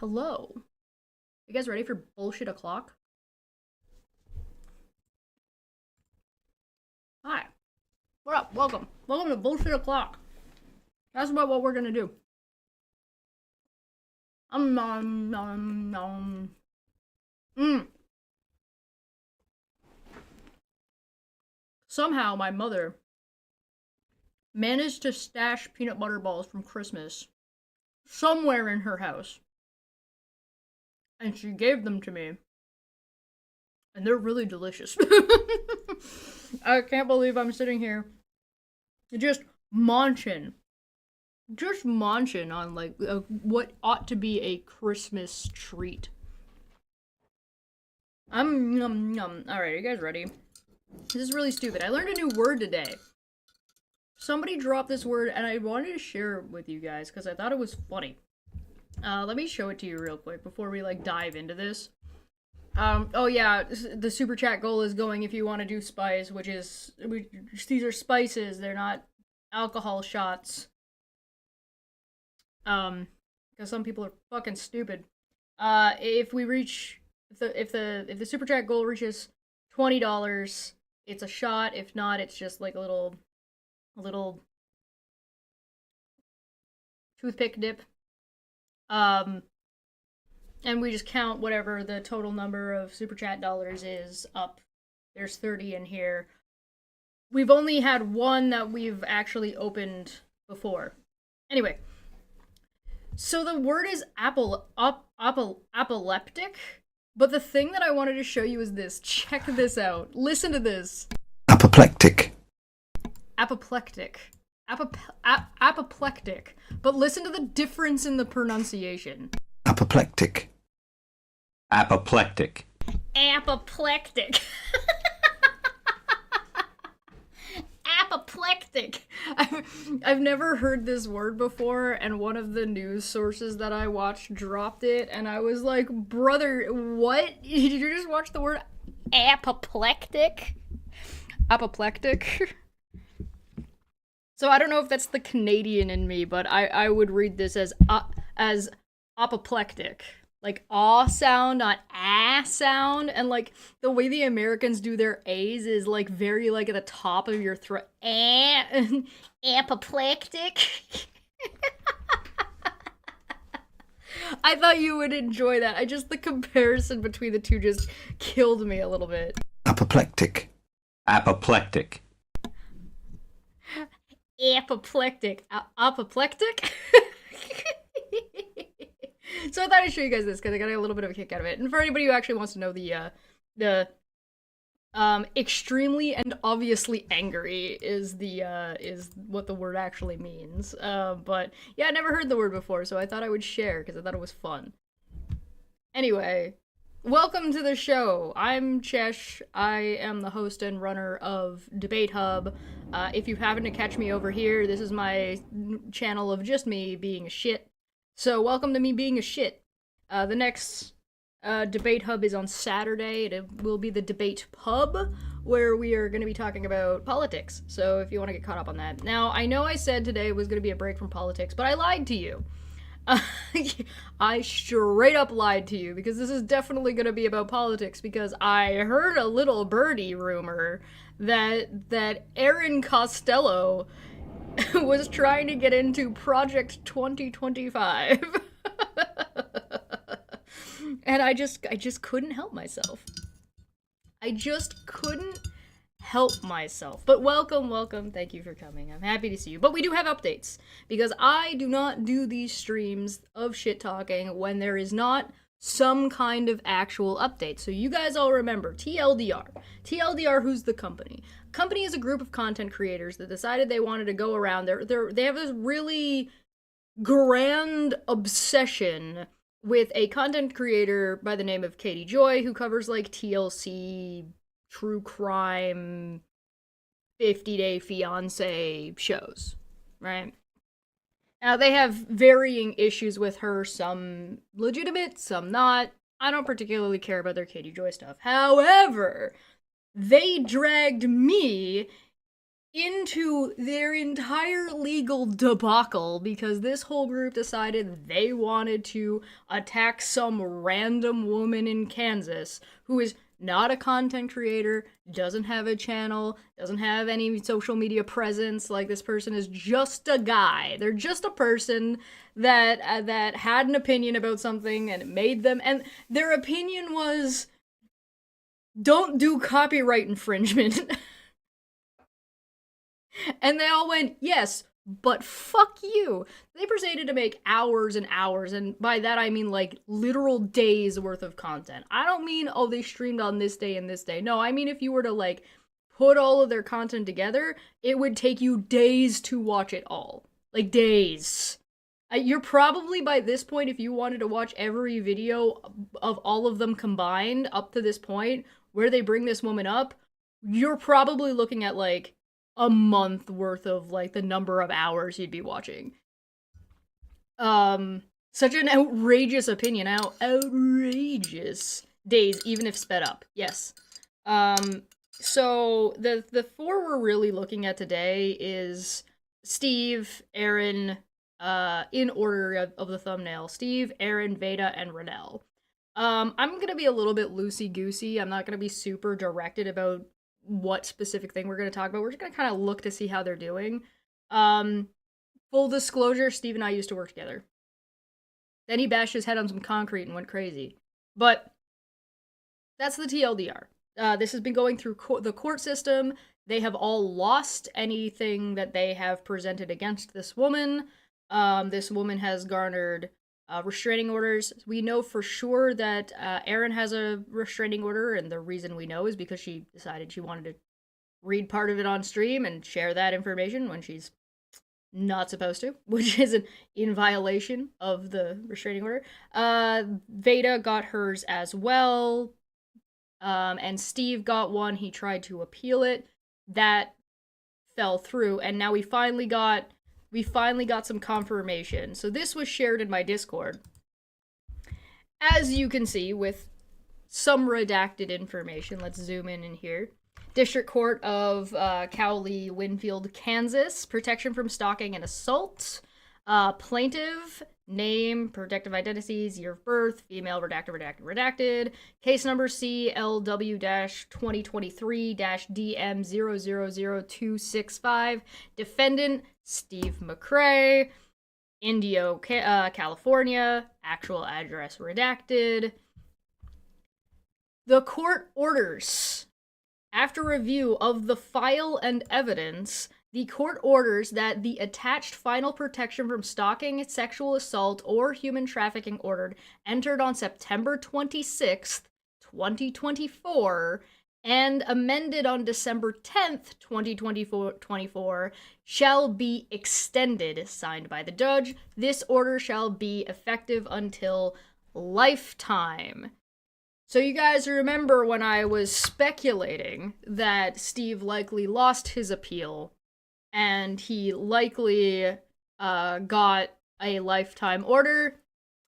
Hello. You guys ready for bullshit o'clock? Hi. What up? Welcome. Welcome to bullshit o'clock. That's about what we're gonna do. Mm. Somehow my mother managed to stash peanut butter balls from Christmas somewhere in her house. And she gave them to me. And they're really delicious. I can't believe I'm sitting here just munching. Just munching on, like, what ought to be a Christmas treat. Alright, you guys ready? This is really stupid. I learned a new word today. Somebody dropped this word, and I wanted to share it with you guys, because I thought it was funny. Let me show it to you real quick before we, like, dive into this. Oh yeah, the super chat goal is going if you want to do spice, these are spices, they're not alcohol shots. Because some people are fucking stupid. If the super chat goal reaches $20, it's a shot. If not, it's just like a little toothpick dip. And we just count whatever the total number of super chat dollars is up. There's 30 in here. We've only had one that we've actually opened before. Anyway, so the word is apoplectic, but the thing that I wanted to show you is this. Check this out. Listen to this. Apoplectic. Apoplectic. Apoplectic. But listen to the difference in the pronunciation. Apoplectic. Apoplectic. Apoplectic. Apoplectic. I've never heard this word before, and one of the news sources that I watched dropped it, and I was like, brother, what? Did you just watch the word apoplectic? Apoplectic? So I don't know if that's the Canadian in me, but I would read this as apoplectic. Like ah sound, not ah sound, and like the way the Americans do their A's is like very like at the top of your throat. Apoplectic. I thought you would enjoy that. The comparison between the two just killed me a little bit. Apoplectic. Apoplectic. Apoplectic. Apoplectic? So I thought I'd show you guys this because I got a little bit of a kick out of it. And for anybody who actually wants to know the extremely and obviously angry is what the word actually means. But yeah, I never heard the word before, so I thought I would share because I thought it was fun. Anyway, welcome to the show. I'm Chesh. I am the host and runner of Debate Hub. If you happen to catch me over here, this is my channel of just me being a shit. So welcome to me being a shit. The next Debate Hub is on Saturday. It will be the Debate Pub, where we are going to be talking about politics. So if you want to get caught up on that. Now, I know I said today was going to be a break from politics, but I lied to you. I straight up lied to you, because this is definitely going to be about politics, because I heard a little birdie rumor that Aaron Costello was trying to get into Project 2025. And I just couldn't help myself. I just couldn't help myself. But welcome, thank you for coming. I'm happy to see you. But we do have updates, because I do not do these streams of shit talking when there is not some kind of actual update. So you guys all remember, TLDR. TLDR, who's the company? Company is a group of content creators that decided they wanted to go around. They have this really grand obsession with a content creator by the name of Katie Joy, who covers like TLC, true crime, 50 Day Fiancé shows, right? Now, they have varying issues with her, some legitimate, some not. I don't particularly care about their Katie Joy stuff. However, they dragged me into their entire legal debacle because this whole group decided they wanted to attack some random woman in Kansas who is not a content creator, doesn't have a channel, doesn't have any social media presence. Like, this person is just a guy. They're just a person that that had an opinion about something and it made them, and their opinion was, don't do copyright infringement. And they all went, yes, but fuck you. They proceeded to make hours and hours, and by that I mean like literal days worth of content. I don't mean, oh, they streamed on this day and this day. No, I mean if you were to like put all of their content together, it would take you days to watch it all. Like, days. You're probably, by this point, if you wanted to watch every video of all of them combined up to this point, where they bring this woman up, you're probably looking at like a month worth of like the number of hours you'd be watching. Such an outrageous opinion. Outrageous days, even if sped up. Yes. So the four we're really looking at today is Steve, Aaron, in order of the thumbnail, Steve, Aaron, Veda, and Renell. I'm gonna be a little bit loosey-goosey. I'm not gonna be super directed about what specific thing we're going to talk about. We're just going to kind of look to see how they're doing. Full disclosure, Steve and I used to work together. Then he bashed his head on some concrete and went crazy. But that's the TLDR. This has been going through the court system. They have all lost anything that they have presented against this woman. This woman has garnered restraining orders. We know for sure that Erin has a restraining order, and the reason we know is because she decided she wanted to read part of it on stream and share that information when she's not supposed to, which is in violation of the restraining order. Veda got hers as well, and Steve got one. He tried to appeal it. That fell through, and now we finally got some confirmation. So this was shared in my Discord. As you can see, with some redacted information. Let's zoom in here. District Court of Cowley, Winfield, Kansas. Protection from stalking and assault. Plaintiff, name, protective identities, year of birth, female, redacted. Case number CLW-2023-DM000265. Defendant, Steve McCrae. Indio, California. Actual address redacted. The court orders, after review of the file and evidence, the court orders that the attached final protection from stalking, sexual assault, or human trafficking ordered entered on September 26th, 2024, and amended on December 10th, 2024, shall be extended, signed by the judge. This order shall be effective until lifetime. So you guys remember when I was speculating that Steve likely lost his appeal and he likely got a lifetime order?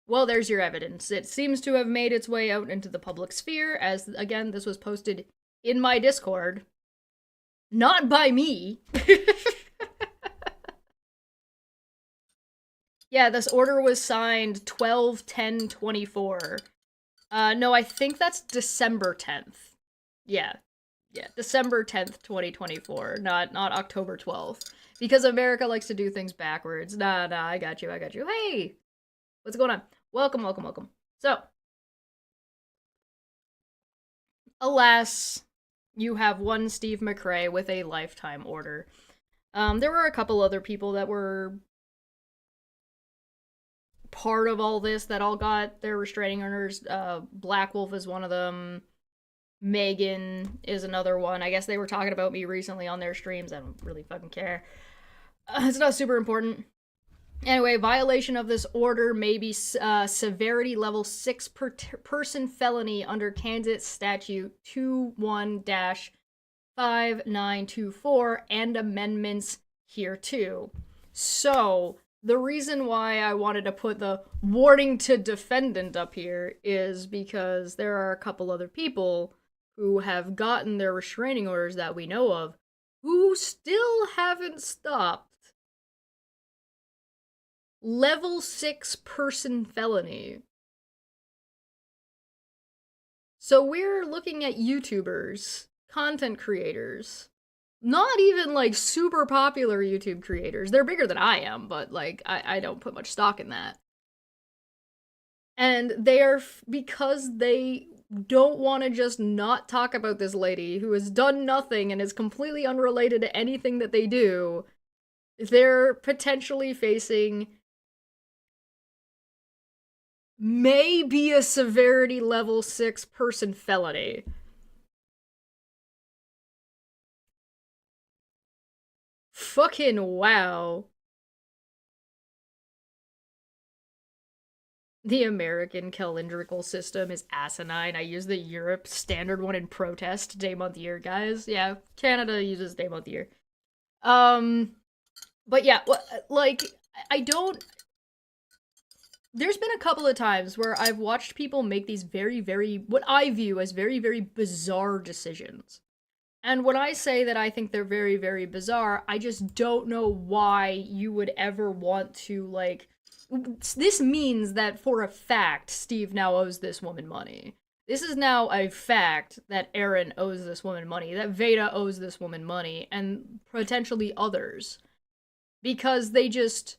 Well, there's your evidence. It seems to have made its way out into the public sphere, as, again, this was posted in my Discord. Not by me. Yeah, this order was signed 12/10/24. No, I think that's December 10th. Yeah, December 10th, 2024, not October 12th. Because America likes to do things backwards. Nah, I got you. Hey! What's going on? Welcome. So, alas, you have one Steve McCrae with a lifetime order. There were a couple other people that were part of all this that all got their restraining orders. Black Wolf is one of them. Megan is another one. I guess they were talking about me recently on their streams. I don't really fucking care. It's not super important. Anyway, violation of this order may be severity level 6 person felony under Kansas statute 21-5924 and amendments hereto. So, the reason why I wanted to put the warning to defendant up here is because there are a couple other people who have gotten their restraining orders that we know of who still haven't stopped. Level 6 person felony. So we're looking at YouTubers, content creators, not even like super popular YouTube creators. They're bigger than I am, but like I don't put much stock in that. And they are, because they don't want to just not talk about this lady who has done nothing and is completely unrelated to anything that they do, they're potentially facing maybe a severity level 6 person felony. Fucking wow. The American calendrical system is asinine. I use the Europe standard one in protest, day, month, year, guys. Yeah, Canada uses day, month, year. But yeah, like, I don't... There's been a couple of times where I've watched people make these very, very, what I view as very, very bizarre decisions. And when I say that I think they're very, very bizarre, I just don't know why you would ever want to, like... This means that for a fact, Steve now owes this woman money. This is now a fact that Aaron owes this woman money, that Veda owes this woman money, and potentially others. Because they just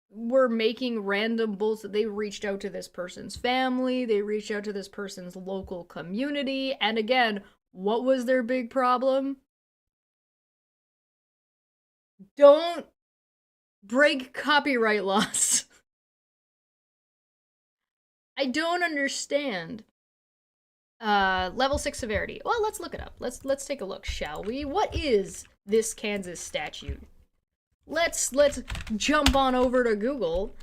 were making random bullshit. They reached out to this person's family, they reached out to this person's local community, and again, what was their big problem? Don't break copyright laws. I don't understand. Level 6 severity. Well, let's look it up. Let's take a look, shall we? What is this Kansas statute? Let's jump on over to Google.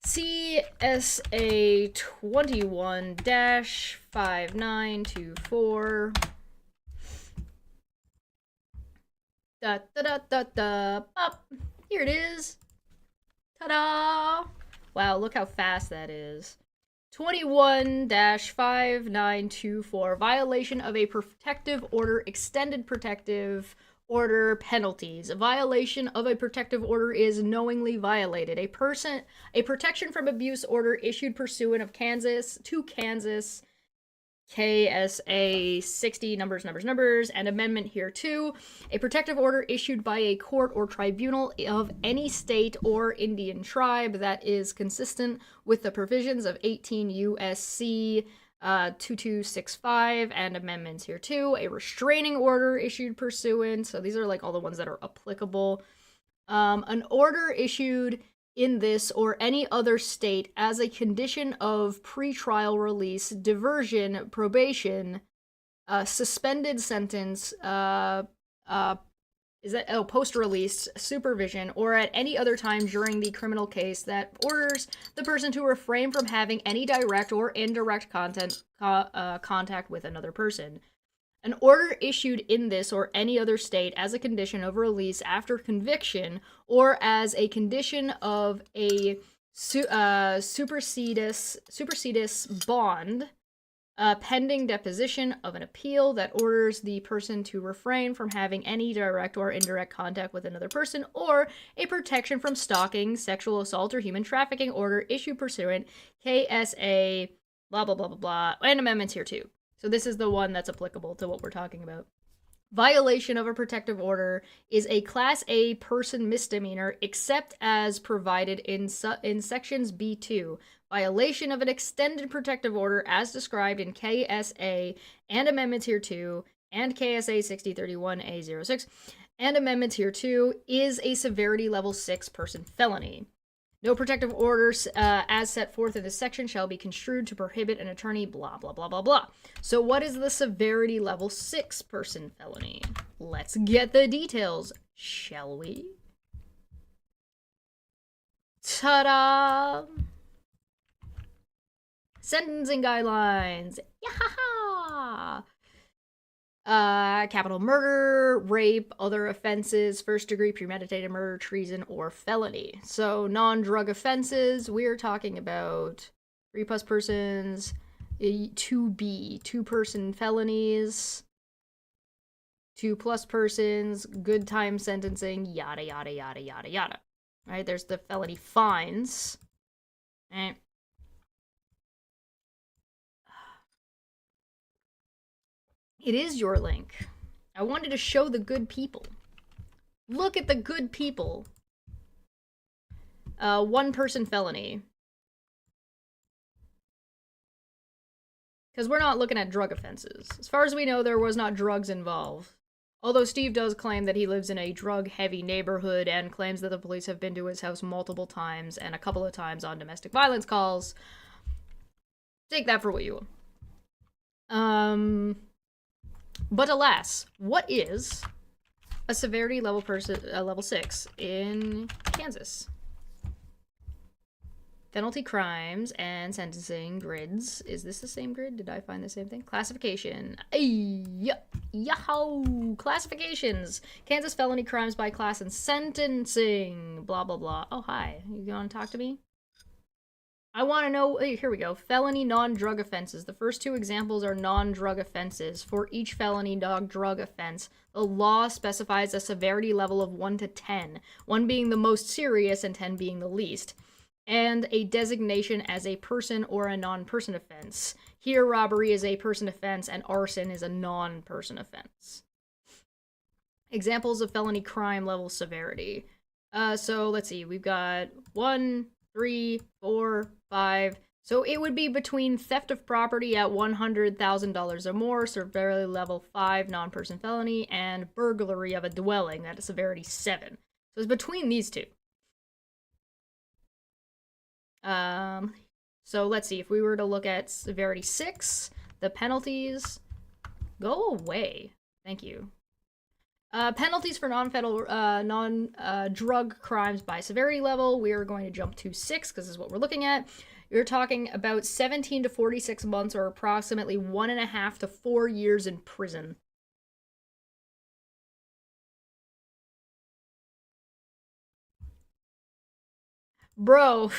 CSA 21-5924. Up. Here it is. Ta-da! Wow, look how fast that is. 21-5924. Violation of a protective order, extended protective order penalties. A violation of a protective order is knowingly violated. A protection from abuse order issued pursuant of Kansas, KSA 60, numbers, and amendment here too. A protective order issued by a court or tribunal of any state or Indian tribe that is consistent with the provisions of 18 U.S.C. 2265 and amendments here too. A restraining order issued pursuant. So these are like all the ones that are applicable. An order issued in this or any other state as a condition of pretrial release, diversion, probation, suspended sentence, post-release supervision, or at any other time during the criminal case that orders the person to refrain from having any direct or indirect contact with another person. An order issued in this or any other state as a condition of release after conviction or as a condition of a supersedis bond pending deposition of an appeal that orders the person to refrain from having any direct or indirect contact with another person, or a protection from stalking, sexual assault, or human trafficking order issued pursuant KSA blah blah blah blah blah, and amendments here too. So this is the one that's applicable to what we're talking about. Violation of a protective order is a Class A person misdemeanor except as provided in Sections B2. Violation of an extended protective order as described in KSA and amendments here too, and KSA 6031A06, and amendments here too, is a severity level 6 person felony. No protective orders as set forth in this section shall be construed to prohibit an attorney, blah, blah, blah, blah, blah. So what is the severity level 6 person felony? Let's get the details, shall we? Ta-da! Sentencing guidelines. Yahaha! Capital murder, rape, other offenses, first degree premeditated murder, treason, or felony. So non-drug offenses, we're talking about 3+ persons, 2B, 2-person felonies, 2+ persons, good time sentencing, yada, yada, yada, yada, yada. Right? There's the felony fines. Right? It is your link. I wanted to show the good people. Look at the good people. 1-person felony. Because we're not looking at drug offenses. As far as we know, there was not drugs involved. Although Steve does claim that he lives in a drug-heavy neighborhood and claims that the police have been to his house multiple times and a couple of times on domestic violence calls. Take that for what you will. But alas, what is a severity level level 6 in Kansas? Penalty crimes and sentencing grids. Is this the same grid? Did I find the same thing? Classification. Yahoo! Classifications. Kansas felony crimes by class and sentencing. Blah, blah, blah. Oh, hi. You gonna talk to me? I want to know, here we go. Felony non-drug offenses. The first 2 examples are non-drug offenses. For each felony non-drug offense, the law specifies a severity level of 1 to 10, 1 being the most serious and 10 being the least, and a designation as a person or a non-person offense. Here, robbery is a person offense and arson is a non-person offense. Examples of felony crime level severity. So let's see, we've got 1, 3, 4, 5. So it would be between theft of property at $100,000 or more, severity level 5, non-person felony, and burglary of a dwelling at a severity 7. So it's between these 2. So let's see, if we were to look at severity 6, the penalties go away. Thank you. Penalties for non-drug crimes by severity level, we are going to jump to 6, because this is what we're looking at. You're talking about 17 to 46 months, or approximately 1.5 to 4 years in prison. Bro.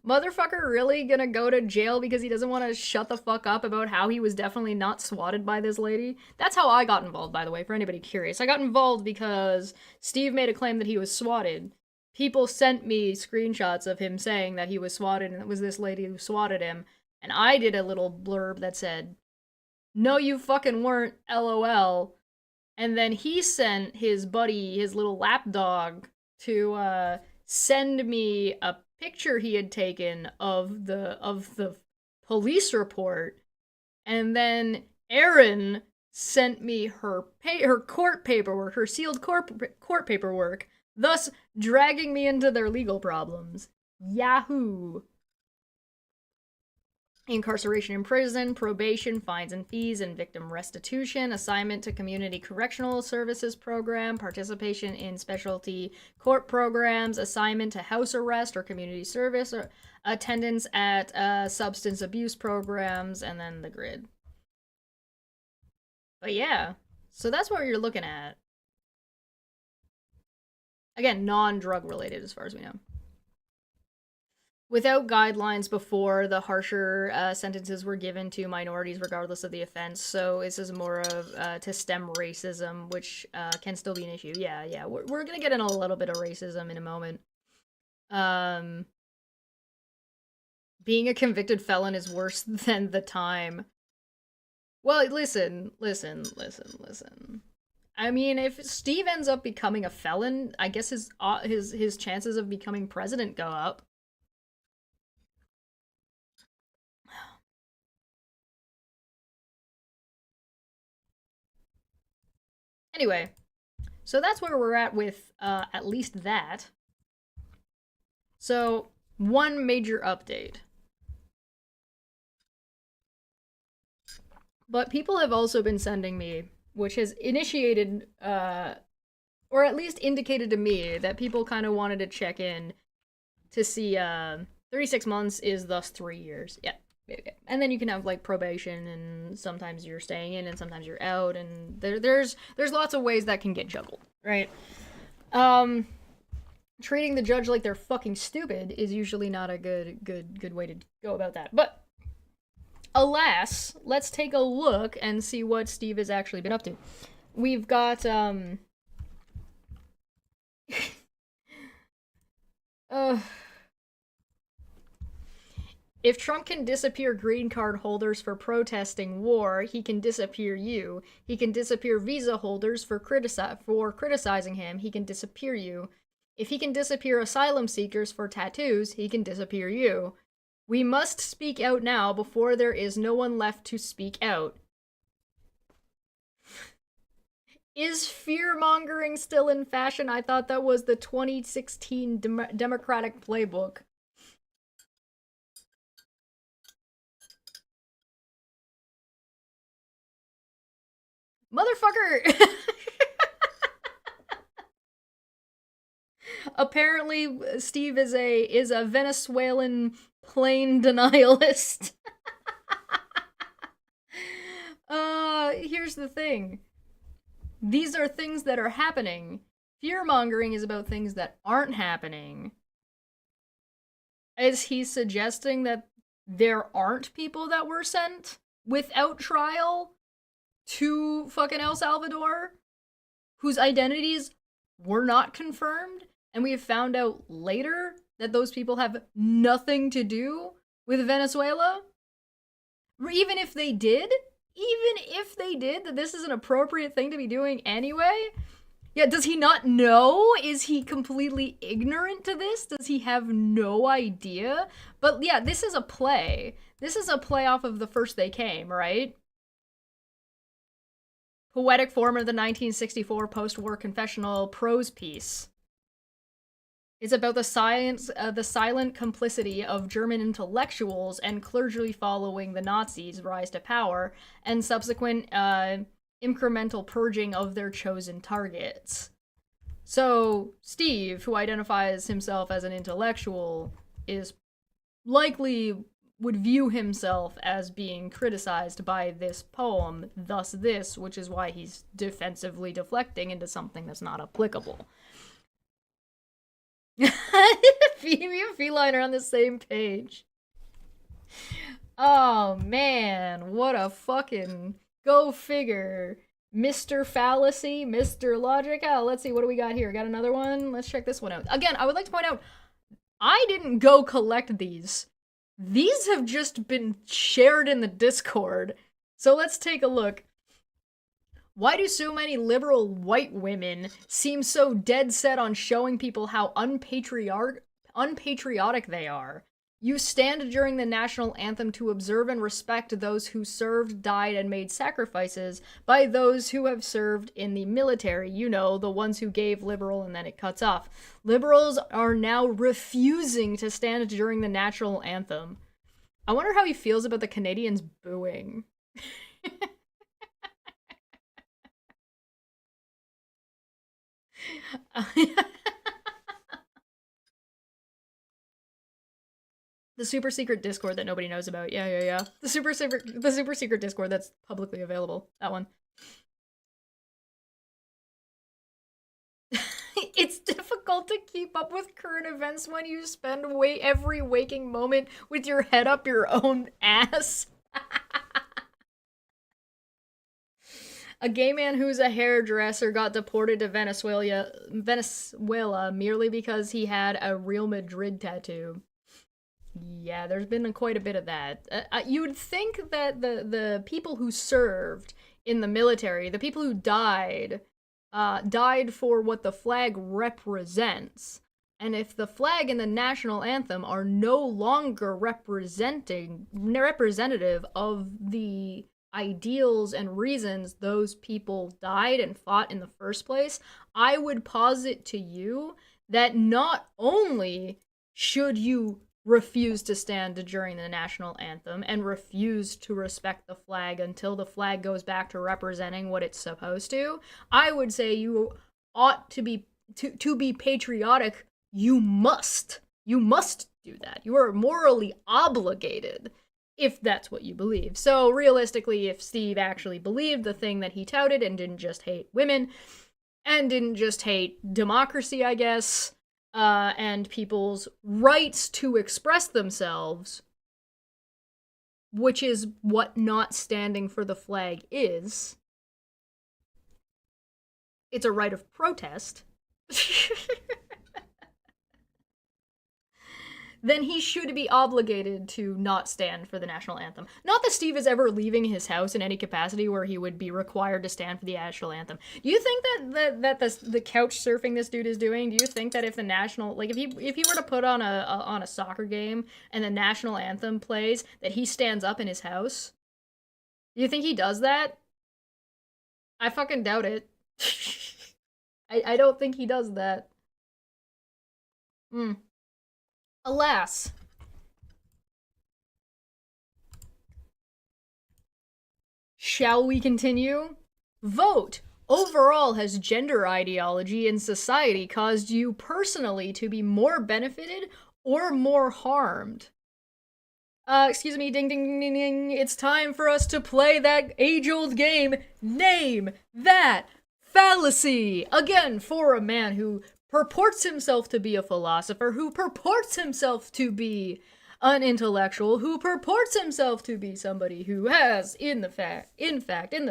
Motherfucker really gonna go to jail because he doesn't want to shut the fuck up about how he was definitely not swatted by this lady? That's how I got involved, by the way, for anybody curious. I got involved because Steve made a claim that he was swatted. People sent me screenshots of him saying that he was swatted and it was this lady who swatted him. And I did a little blurb that said, "No, you fucking weren't, LOL." And then he sent his buddy, his little lapdog, to send me a picture he had taken of the police report, and then Erin sent me her court paperwork, her sealed court paperwork, thus dragging me into their legal problems. Yahoo! Incarceration in prison, probation, fines and fees, and victim restitution, assignment to community correctional services program, participation in specialty court programs, assignment to house arrest or community service, or attendance at substance abuse programs, and then the grid. But yeah, so that's what you're looking at. Again, non-drug related as far as we know. Without guidelines before, the harsher sentences were given to minorities regardless of the offense, so this is more of to stem racism, which can still be an issue. Yeah, we're gonna get in a little bit of racism in a moment. Being a convicted felon is worse than the time. Well, listen. I mean, if Steve ends up becoming a felon, I guess his chances of becoming president go up. Anyway, so that's where we're at with at least that. So, one major update. But people have also been sending me, which has initiated, or at least indicated to me, that people kind of wanted to check in to see 36 months is thus 3 years. Yeah. And then you can have like probation, and sometimes you're staying in and sometimes you're out, and there's lots of ways that can get juggled, right? Treating the judge like they're fucking stupid is usually not a good way to go about that. But alas, let's take a look and see what Steve has actually been up to. We've got, if Trump can disappear green card holders for protesting war, he can disappear you. He can disappear visa holders for criticizing him. He can disappear you. If he can disappear asylum seekers for tattoos, he can disappear you. We must speak out now before there is no one left to speak out. Is fear-mongering still in fashion? I thought that was the 2016 Democratic playbook. Motherfucker! Apparently, Steve is a Venezuelan plain denialist. Here's the thing. These are things that are happening. Fear-mongering is about things that aren't happening. Is he suggesting that there aren't people that were sent without trial to fucking El Salvador whose identities were not confirmed, and we have found out later that those people have nothing to do with Venezuela? Even if they did, that this is an appropriate thing to be doing anyway? Yeah, does he not know? Is he completely ignorant to this? Does he have no idea? But yeah, this is a play. This is a play off of The First They Came, right? Poetic form of the 1964 post-war confessional prose piece. It's about the silent complicity of German intellectuals and clergy following the Nazis' rise to power, and subsequent incremental purging of their chosen targets. So, Steve, who identifies himself as an intellectual, is likely would view himself as being criticized by this poem, thus this, which is why he's defensively deflecting into something that's not applicable. Me and Feline are on the same page. Oh man, what a fucking go figure. Mr. Fallacy, Mr. Logic. Oh, let's see, what do we got here? Got another one? Let's check this one out. Again, I would like to point out, I didn't go collect these. These have just been shared in the Discord. So let's take a look. Why do so many liberal white women seem so dead set on showing people how unpatriotic they are? You stand during the national anthem to observe and respect those who served, died, and made sacrifices by those who have served in the military. You know, the ones who gave liberal and then it cuts off. Liberals are now refusing to stand during the national anthem. I wonder how he feels about the Canadians booing. The super secret Discord that nobody knows about. Yeah. The super secret Discord that's publicly available. That one. It's difficult to keep up with current events when you spend every waking moment with your head up your own ass. A gay man who's a hairdresser got deported to Venezuela merely because he had a Real Madrid tattoo. Yeah, there's been quite a bit of that. You would think that the people who served in the military, the people who died for what the flag represents. And if the flag and the national anthem are no longer representative of the ideals and reasons those people died and fought in the first place, I would posit to you that not only should you refuse to stand during the national anthem and refuse to respect the flag until the flag goes back to representing what it's supposed to, I would say you ought to be patriotic. You must do that. You are morally obligated if that's what you believe. So realistically, if Steve actually believed the thing that he touted and didn't just hate women and didn't just hate democracy, I guess, and people's rights to express themselves, which is what not standing for the flag is, it's a right of protest, then he should be obligated to not stand for the national anthem. Not that Steve is ever leaving his house in any capacity where he would be required to stand for the national anthem. Do you think that the couch surfing this dude is doing? Do you think that if the national, like if he were to put on a soccer game and the national anthem plays, that he stands up in his house? Do you think he does that? I fucking doubt it. I don't think he does that. Alas. Shall we continue? Vote. Overall, has gender ideology in society caused you personally to be more benefited or more harmed? Excuse me, ding ding ding ding. It's time for us to play that age-old game. Name that fallacy. Again, for a man who purports himself to be a philosopher, who purports himself to be an intellectual, who purports himself to be somebody who has, in the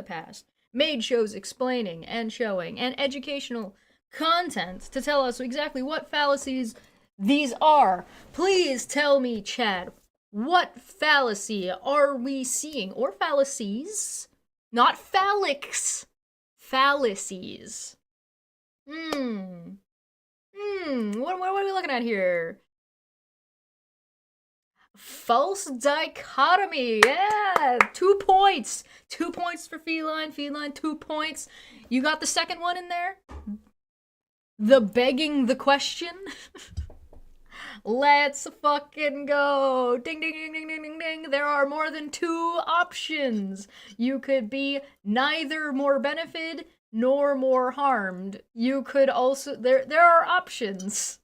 past, made shows explaining and showing and educational content to tell us exactly what fallacies these are. Please tell me, Chad, what fallacy are we seeing? Or fallacies? Not phallics. Fallacies. What are we looking at here? False dichotomy. Yeah, 2 points. 2 points for feline. Feline, 2 points. You got the second one in there? The begging the question. Let's fucking go. Ding, ding, ding, ding, ding, ding, ding. There are more than 2 options. You could be neither more benefited nor more harmed. You could also, there are options.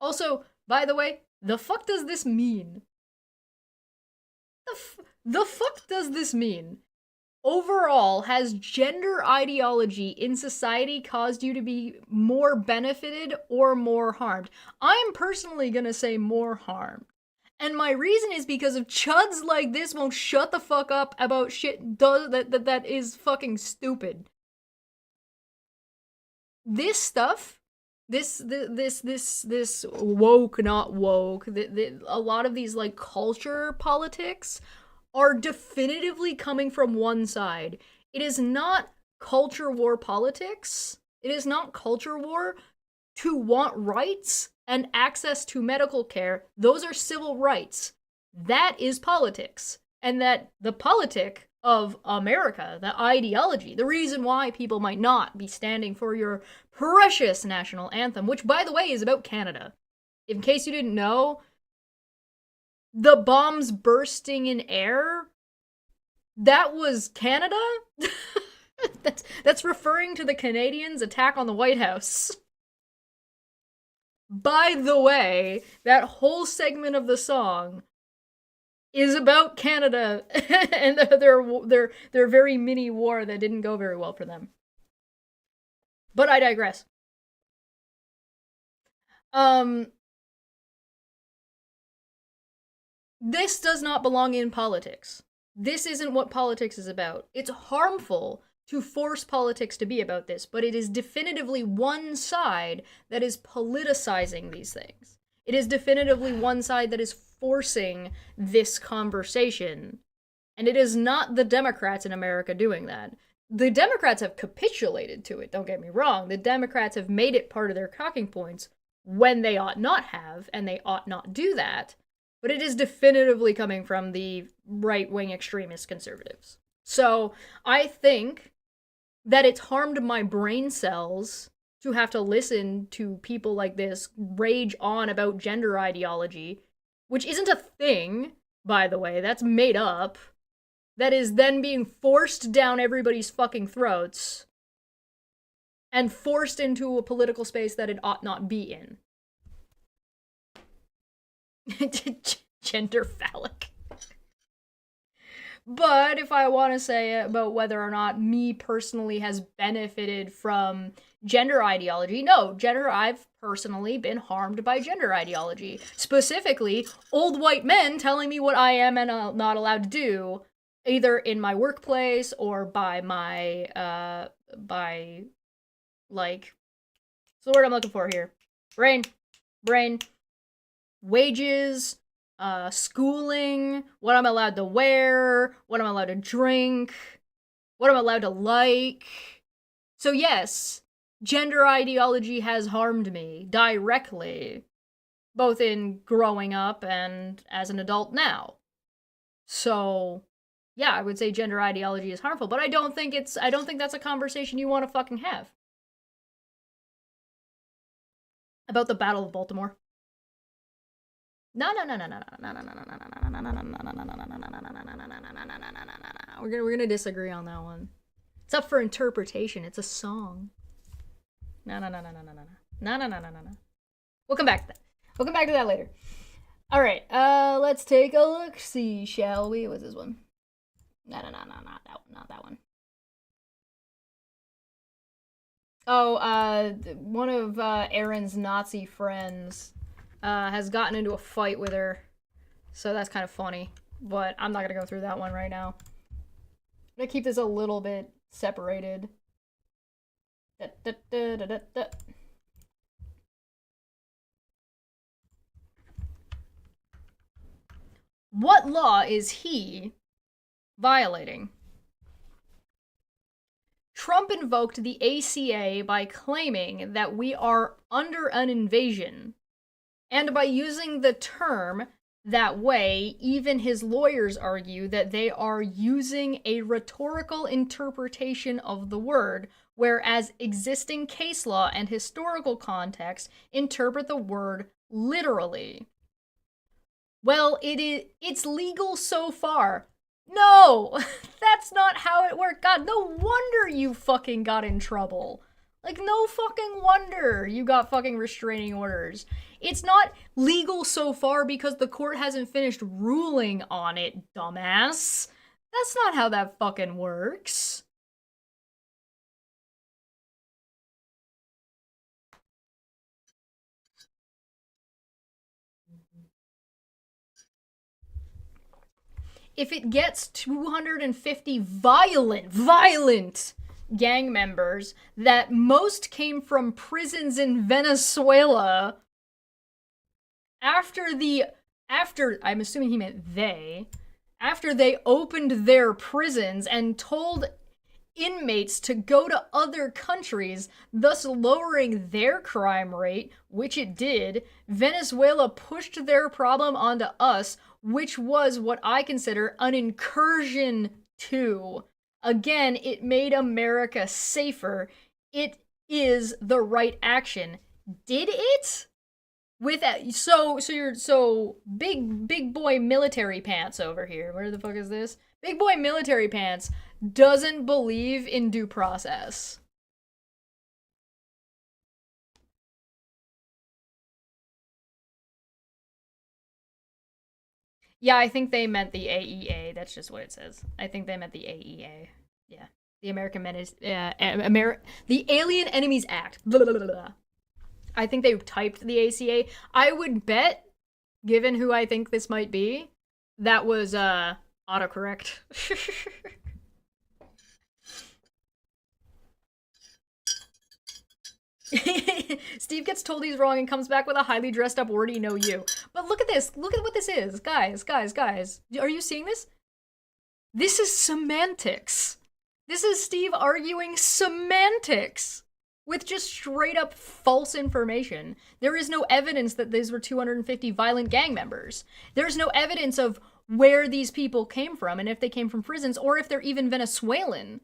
Also, by the way, the fuck does this mean? The fuck does this mean? Overall, has gender ideology in society caused you to be more benefited or more harmed? I'm personally gonna say more harmed. And my reason is because if chuds like this won't shut the fuck up about shit that is fucking stupid. This stuff, this woke, not woke, a lot of these like culture politics are definitively coming from one side. It is not culture war politics. It is not culture war to want rights and access to medical care. Those are civil rights. That is politics. And that the politic of America, the ideology, the reason why people might not be standing for your precious national anthem, which by the way is about Canada. In case you didn't know, the bombs bursting in air, that was Canada? that's referring to the Canadians' attack on the White House. By the way, that whole segment of the song is about Canada and their very mini war that didn't go very well for them. But I digress. This does not belong in politics. This isn't what politics is about. It's harmful to force politics to be about this, but it is definitively one side that is politicizing these things. It is definitively one side that is forcing this conversation. And it is not the Democrats in America doing that. The Democrats have capitulated to it, don't get me wrong. The Democrats have made it part of their talking points when they ought not have, and they ought not do that. But it is definitively coming from the right-wing extremist conservatives. So I think that it's harmed my brain cells to have to listen to people like this rage on about gender ideology, which isn't a thing, by the way, that's made up, that is then being forced down everybody's fucking throats and forced into a political space that it ought not be in. Gender phallic. But if I want to say about whether or not me personally has benefited from Gender ideology. No, I've personally been harmed by gender ideology. Specifically, old white men telling me what I am and not allowed to do, either in my workplace or by my, what's the word I'm looking for here? Brain. Wages, schooling, what I'm allowed to wear, what I'm allowed to drink, what I'm allowed to like. So yes, gender ideology has harmed me directly, both in growing up and as an adult now. So, yeah, I would say gender ideology is harmful, but I don't think that's a conversation you want to fucking have. About the Battle of Baltimore. No. We're gonna disagree on that one. It's up for interpretation. It's a song. No. We'll come back to that. We'll come back to that later. All right. Let's take a look. See, shall we? What's this one? No, not that one. Oh, one of Erin's Nazi friends has gotten into a fight with her, so that's kind of funny. But I'm not gonna go through that one right now. I'm gonna keep this a little bit separated. What law is he violating? Trump invoked the ACA by claiming that we are under an invasion. And by using the term that way, even his lawyers argue that they are using a rhetorical interpretation of the word, whereas existing case law and historical context interpret the word literally. Well, it's legal so far. No! That's not how it worked. God, no wonder you fucking got in trouble. Like, no fucking wonder you got fucking restraining orders. It's not legal so far because the court hasn't finished ruling on it, dumbass. That's not how that fucking works. If it gets 250 violent gang members that most came from prisons in Venezuela after I'm assuming he meant after they opened their prisons and told inmates to go to other countries, thus lowering their crime rate, which it did, Venezuela pushed their problem onto us, which was what I consider an incursion too. Again, it made America safer. It is the right action. Did it? With so big boy military pants over here. Where the fuck is this? Big boy military pants doesn't believe in due process. Yeah, I think they meant the AEA. That's just what it says. I think they meant the AEA. Yeah. The American Menace, the Alien Enemies Act. Blah, blah, blah, blah. I think they typed the ACA. I would bet, given who I think this might be, that was autocorrect. Steve gets told he's wrong and comes back with a highly dressed up wordy no you. But look at this. Look at what this is. Guys. Are you seeing this? This is semantics. This is Steve arguing semantics with just straight up false information. There is no evidence that these were 250 violent gang members. There's no evidence of where these people came from and if they came from prisons or if they're even Venezuelan.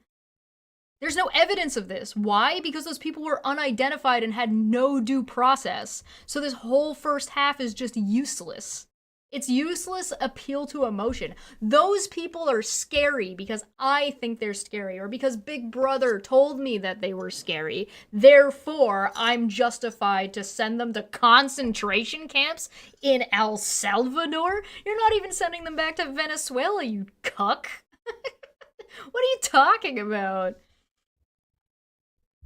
There's no evidence of this. Why? Because those people were unidentified and had no due process. So this whole first half is just useless. It's useless appeal to emotion. Those people are scary because I think they're scary or because Big Brother told me that they were scary. Therefore, I'm justified to send them to concentration camps in El Salvador? You're not even sending them back to Venezuela, you cuck. What are you talking about?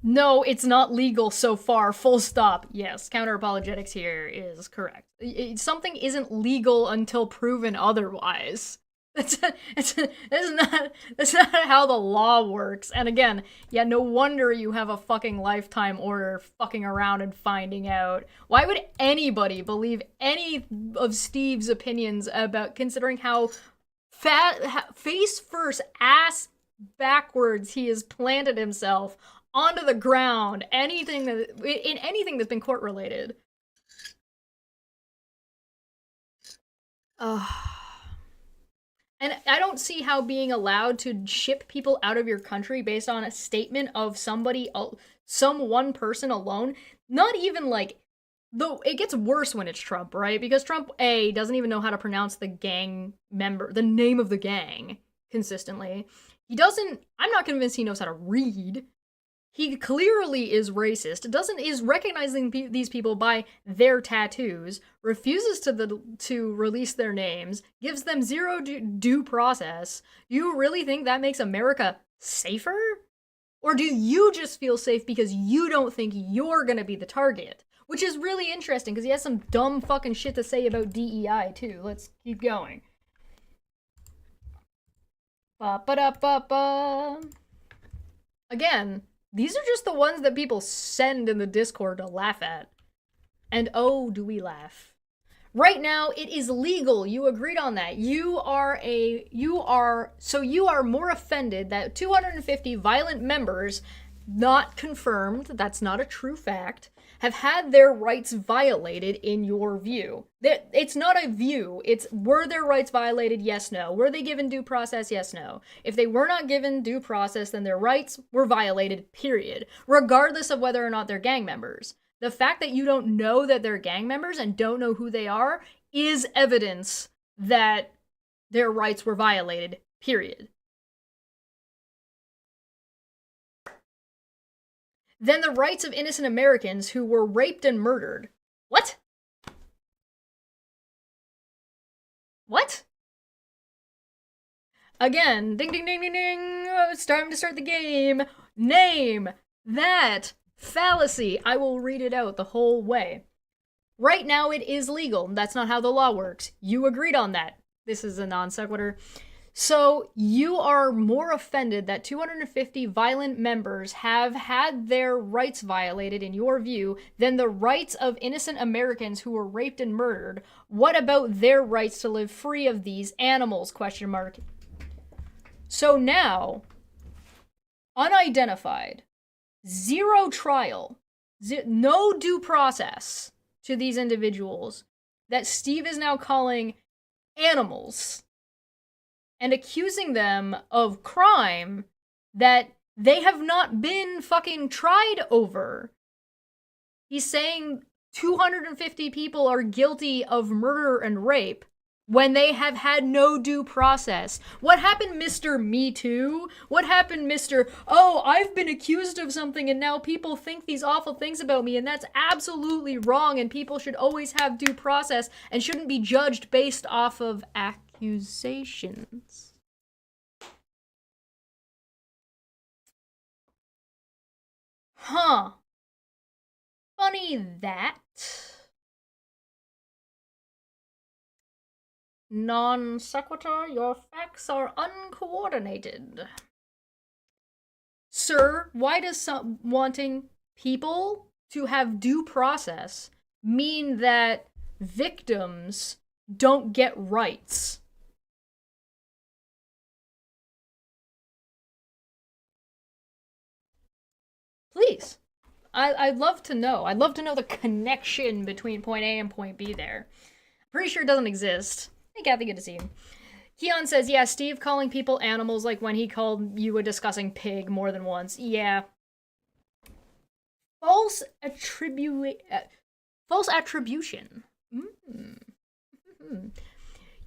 No, it's not legal so far, full stop. Yes, counter-apologetics here is correct. Something isn't legal until proven otherwise. That's not how the law works. And again, yeah, no wonder you have a fucking lifetime order fucking around and finding out. Why would anybody believe any of Steve's opinions about considering how face first, ass backwards he has planted himself onto the ground, in anything that's been court related. And I don't see how being allowed to ship people out of your country based on a statement of some one person alone, not even like, though it gets worse when it's Trump, right? Because Trump, A, doesn't even know how to pronounce the name of the gang consistently. I'm not convinced he knows how to read. He clearly is racist, is recognizing these people by their tattoos, refuses to release their names, gives them zero due process. You really think that makes America safer? Or do you just feel safe because you don't think you're gonna be the target? Which is really interesting, because he has some dumb fucking shit to say about DEI, too. Let's keep going. Ba-ba-da-ba-ba. Again, these are just the ones that people send in the Discord to laugh at. And oh, do we laugh. Right now, it is legal. You agreed on that. You are more offended that 250 violent members, not confirmed, that's not a true fact, have had their rights violated in your view. It's not a view. It's, were their rights violated? Yes, no. Were they given due process? Yes, no. If they were not given due process, then their rights were violated, period. Regardless of whether or not they're gang members. The fact that you don't know that they're gang members and don't know who they are is evidence that their rights were violated, period. Then the rights of innocent Americans who were raped and murdered. What? What? Again, ding ding ding ding ding, it's time to start the game. Name that fallacy. I will read it out the whole way. Right now it is legal. That's not how the law works. You agreed on that. This is a non sequitur. So you are more offended that 250 violent members have had their rights violated in your view than the rights of innocent Americans who were raped and murdered. What about their rights to live free of these animals? ? So now, unidentified, zero trial, no due process to these individuals that Steve is now calling animals, and accusing them of crime that they have not been fucking tried over. He's saying 250 people are guilty of murder and rape when they have had no due process. What happened, Mr. Me Too? What happened, Mr. Oh, I've been accused of something and now people think these awful things about me, and that's absolutely wrong, and people should always have due process and shouldn't be judged based off of accusations. Huh. Funny that. Non sequitur, your facts are uncoordinated. Sir, why does wanting people to have due process mean that victims don't get rights? Please. I'd love to know. I'd love to know the connection between point A and point B there. Pretty sure it doesn't exist. Hey, Kathy, good to see you. Keon says, yeah, Steve calling people animals like when he called you a disgusting pig more than once. Yeah. False attribution.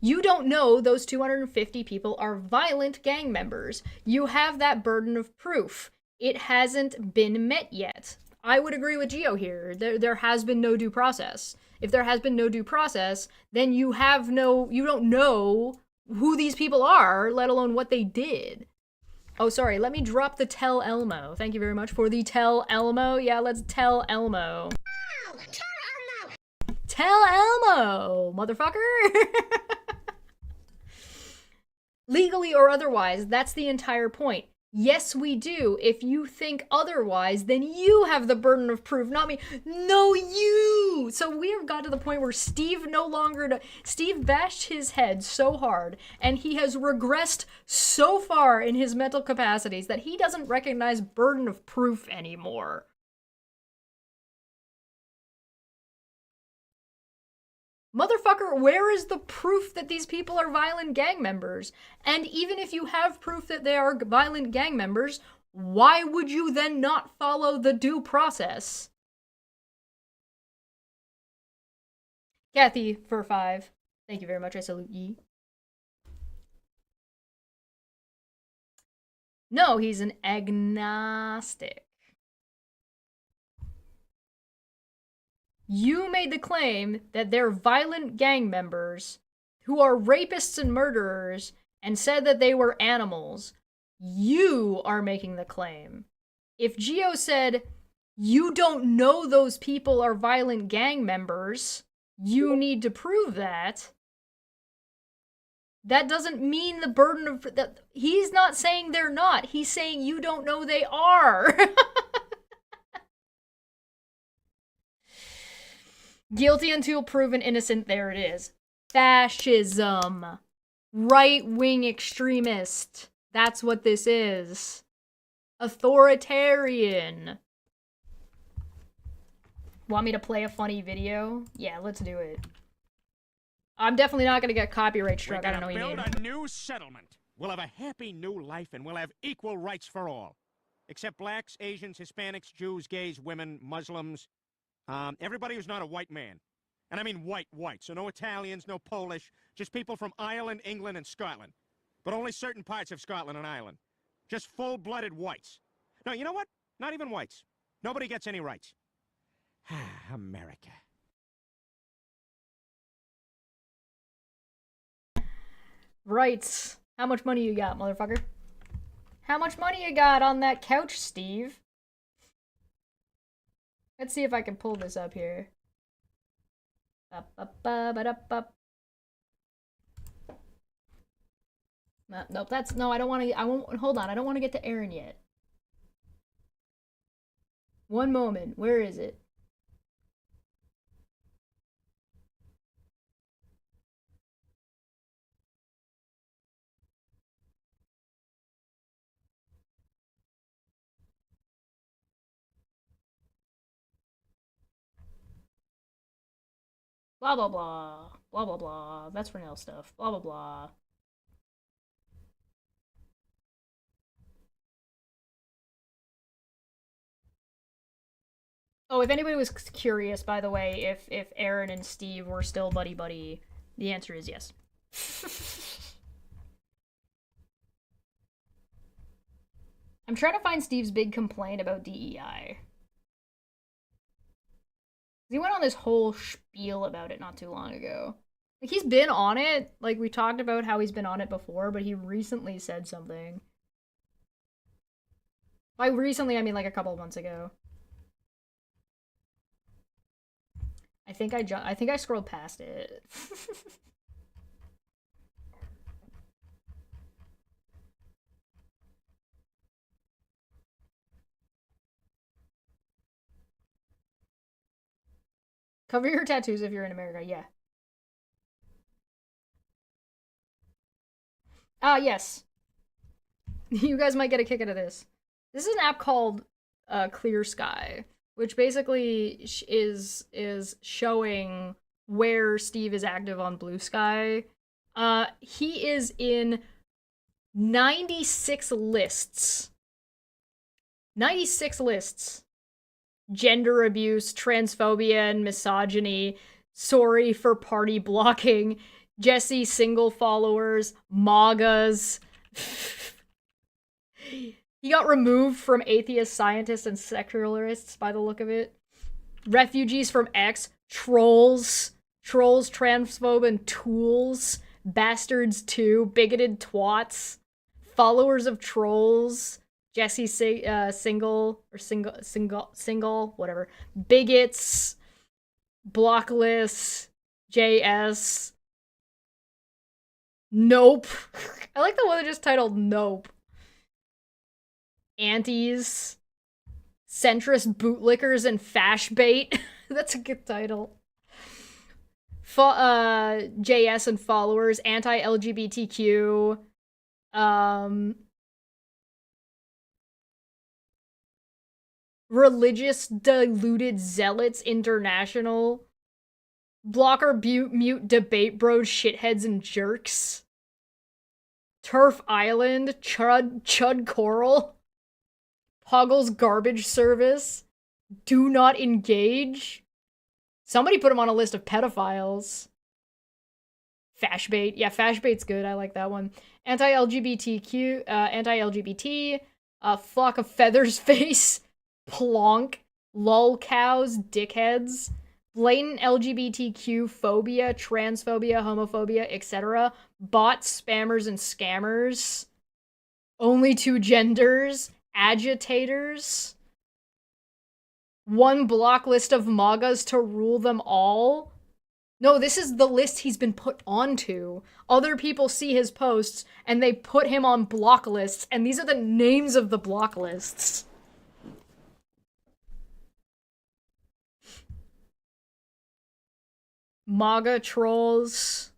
You don't know those 250 people are violent gang members. You have that burden of proof. It hasn't been met yet. I would agree with Gio here. There has been no due process. If there has been no due process, then you don't know who these people are, let alone what they did. Oh, sorry, let me drop the tell Elmo. Thank you very much for the tell Elmo. Yeah, let's tell Elmo. Tell Elmo, motherfucker! Legally or otherwise, that's the entire point. Yes, we do. If you think otherwise, then you have the burden of proof, not me. No, you! So we have got to the point where Steve Steve bashed his head so hard, and he has regressed so far in his mental capacities that he doesn't recognize burden of proof anymore. Motherfucker, where is the proof that these people are violent gang members? And even if you have proof that they are violent gang members, why would you then not follow the due process? Kathy for 5. Thank you very much. I salute ye. No, he's an agnostic. You made the claim that they're violent gang members who are rapists and murderers and said that they were animals. You are making the claim. If Gio said, you don't know those people are violent gang members, you need to prove that, that doesn't mean the burden of... that. He's not saying they're not. He's saying you don't know they are. Guilty until proven innocent, there it is. Fascism. Right-wing extremist. That's what this is. Authoritarian. Want me to play a funny video? Yeah, let's do it. I'm definitely not gonna get copyright struck, I don't know what you mean. We're gonna build a new settlement. We'll have a happy new life and we'll have equal rights for all. Except blacks, Asians, Hispanics, Jews, gays, women, Muslims. Everybody who's not a white man. And I mean white, so no Italians, no Polish, just people from Ireland, England, and Scotland. But only certain parts of Scotland and Ireland. Just full-blooded whites. No, you know what? Not even whites. Nobody gets any rights. America. Rights. How much money you got, motherfucker? How much money you got on that couch, Steve? Let's see if I can pull this up here. Nope, that's... No, I don't want to... I won't... Hold on, I don't want to get to Aaron yet. One moment. Where is it? Blah, blah, blah. Blah, blah, blah. That's for nail stuff. Blah, blah, blah. Oh, if anybody was curious, by the way, if Aaron and Steve were still buddy-buddy, the answer is yes. I'm trying to find Steve's big complaint about DEI. He went on this whole spiel about it not too long ago. Like, he's been on it. Like, we talked about how he's been on it before, but he recently said something. By recently, I mean like a couple of months ago. I think I scrolled past it. Cover your tattoos if you're in America, yeah. Ah, yes. You guys might get a kick out of this. This is an app called Clear Sky, which basically is showing where Steve is active on Blue Sky. He is in 96 lists. 96 lists. Gender abuse, transphobia and misogyny, sorry for party blocking, Jesse single followers, MAGAs. He got removed from atheist scientists and secularists by the look of it. Refugees from X, trolls, transphobe and tools, bastards too, bigoted twats, Followers of Trolls, Jesse Single, whatever. Bigots, Blocklist, JS. Nope. I like the one that just titled Nope. Antis, Centrist Bootlickers, and Fashbait. That's a good title. JS and followers, anti-LGBTQ, Religious Diluted Zealots International, Blocker Mute Debate Bros Shitheads and Jerks, Turf Island, Chud Coral, Hoggle's Garbage Service, Do Not Engage. Somebody put him on a list of pedophiles. Fashbait. Yeah, Fashbait's good. I like that one. Anti-LGBTQ, anti-LGBT, Flock of Feathers Face, Plonk, Lol Cows, Dickheads, Blatant LGBTQ phobia, transphobia, homophobia, etc. Bots, spammers, and scammers. Only two genders, agitators. One block list of MAGAs to rule them all. No, this is the list he's been put onto. Other people see his posts, and they put him on block lists, and these are the names of the block lists. MAGA trolls.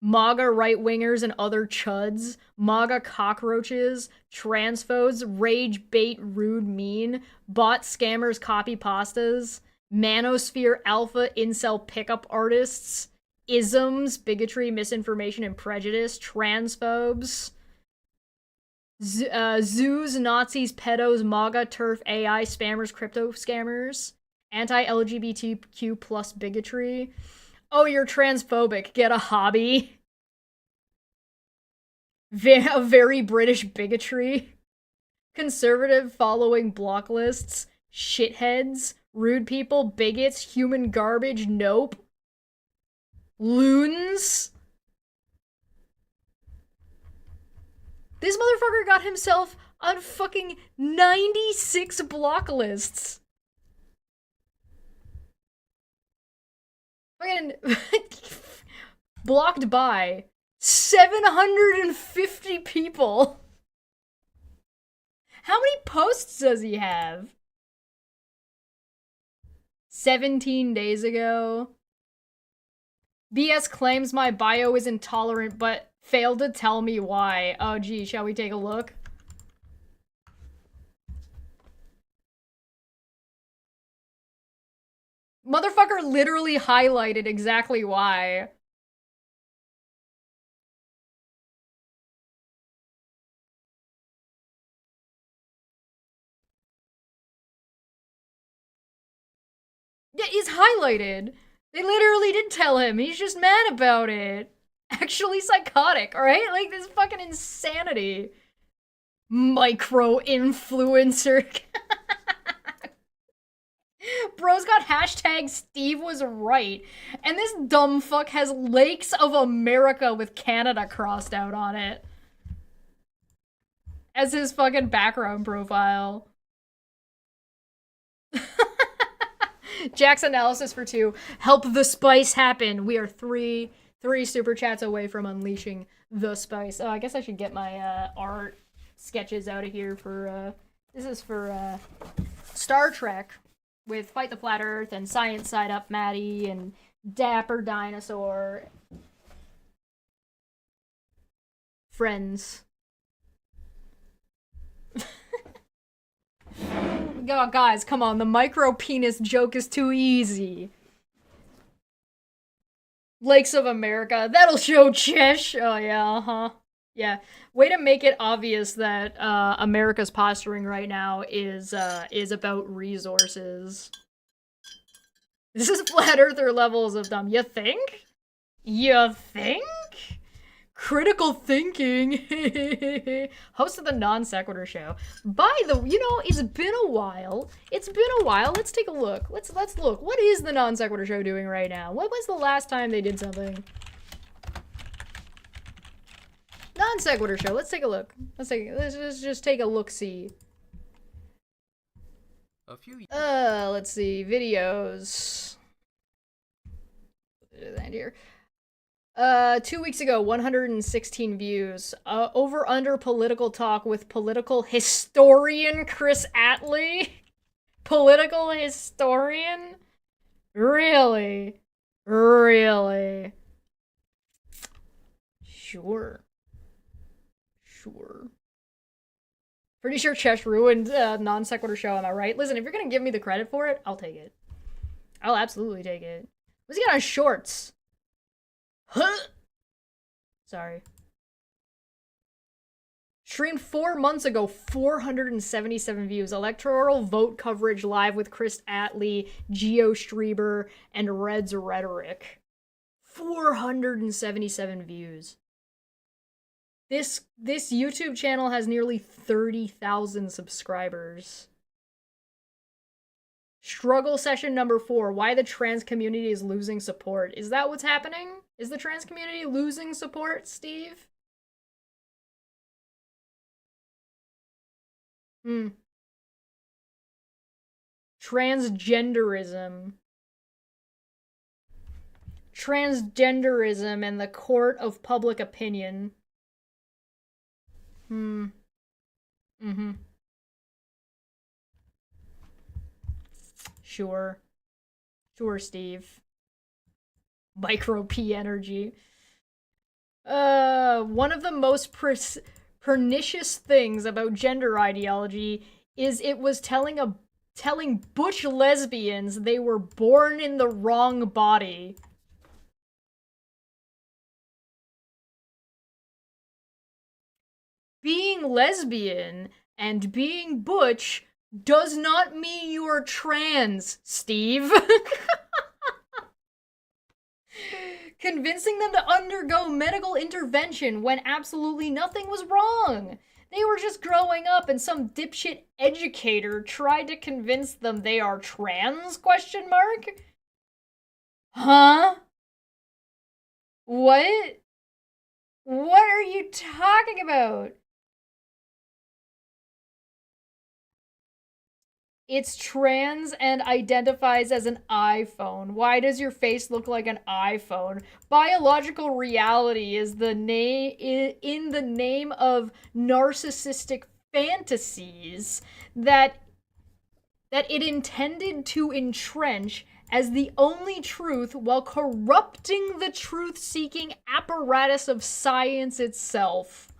MAGA right-wingers and other chuds, MAGA cockroaches, transphobes, rage, bait, rude, mean, bot scammers, copy pastas, manosphere, alpha, incel pickup artists, isms, bigotry, misinformation, and prejudice, transphobes, zoos, Nazis, pedos, MAGA, turf, AI, spammers, crypto scammers, anti-LGBTQ plus bigotry. Oh, you're transphobic. Get a hobby. A very British bigotry. Conservative following block lists. Shitheads. Rude people. Bigots. Human garbage. Nope. Loons. This motherfucker got himself on fucking 96 block lists. Fucking blocked by 750 people. How many posts does he have? 17 days ago. BS claims my bio is intolerant, but failed to tell me why. Oh, gee, shall we take a look? Motherfucker literally highlighted exactly why. Yeah, he's highlighted. They literally did tell him. He's just mad about it. Actually psychotic, alright? Like, this fucking insanity. Micro-influencer. Bro's got hashtag Steve was right. And this dumb fuck has Lakes of America with Canada crossed out on it. As his fucking background profile. Jack's analysis for 2. Help the spice happen. We are three super chats away from unleashing the spice. Oh, I guess I should get my art sketches out of here for this is for Star Trek with Fight the Flat Earth and Science Side Up Maddie and Dapper Dinosaur. Friends. Oh, guys, come on. The micro penis joke is too easy. Lakes of America. That'll show Chesh. Oh, yeah, uh-huh. Yeah. Way to make it obvious that America's posturing right now is about resources. This is flat earther levels of dumb. You think? You think? Critical thinking. Host of the Non Sequitur Show. It's been a while. Let's take a look. Let's look. What is the Non Sequitur Show doing right now? What was the last time they did something? Non Non sequitur show. Let's take a look. Let's just take a look-see. Let's see. Videos. And here. 2 weeks ago, 116 views. Over under political talk with political historian Chris Attlee. Political historian? Really? Really? Sure. Pretty sure Chesh ruined non sequitur show, am I right? Listen, if you're gonna give me the credit for it, I'll take it. I'll absolutely take it. What's he got on shorts? Huh? Sorry. Streamed 4 months ago, 477 views. Electoral vote coverage live with Chris Attlee, Geo Streber, and Red's Rhetoric. 477 views. This YouTube channel has nearly 30,000 subscribers. Struggle session number 4. Why the trans community is losing support. Is that what's happening? Is the trans community losing support, Steve? Transgenderism. Transgenderism and the court of public opinion. Sure, Steve. Micro P energy. One of the most pernicious things about gender ideology is it was telling butch lesbians they were born in the wrong body. Being lesbian and being butch does not mean you are trans, Steve. Convincing them to undergo medical intervention when absolutely nothing was wrong. They were just growing up and some dipshit educator tried to convince them they are trans, ? Huh? What? What are you talking about? It's trans and identifies as an iPhone. Why does your face look like an iPhone? Biological reality is in the name of narcissistic fantasies that it intended to entrench as the only truth while corrupting the truth-seeking apparatus of science itself.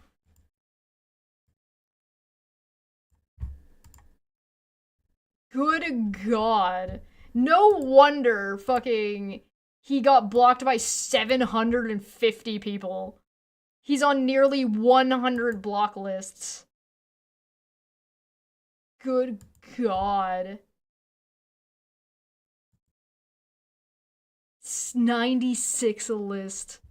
Good God. No wonder fucking he got blocked by 750 people. He's on nearly 100 block lists. Good God. 96 a list.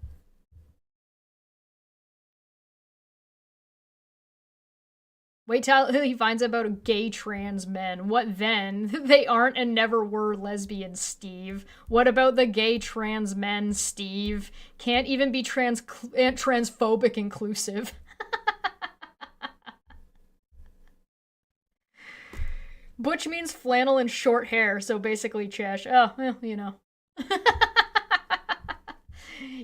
Wait till he finds out about gay trans men. What then? They aren't and never were lesbians, Steve. What about the gay trans men, Steve? Can't even be transphobic inclusive. Butch means flannel and short hair, so basically Chesh. Oh, well, you know.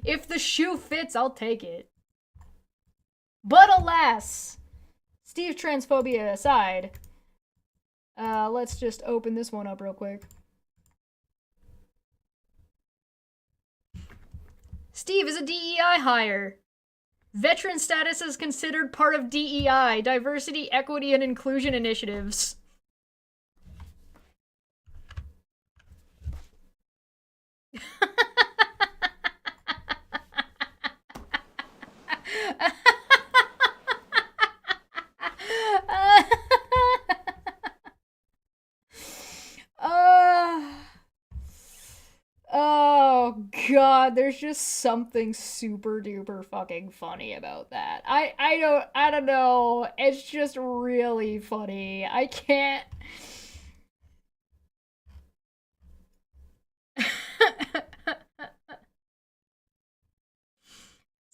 If the shoe fits, I'll take it. But alas, Steve transphobia aside, let's just open this one up real quick. Steve is a DEI hire. Veteran status is considered part of DEI, diversity, equity, and inclusion initiatives. Oh God, there's just something super duper fucking funny about that. I don't know. It's just really funny. I can't.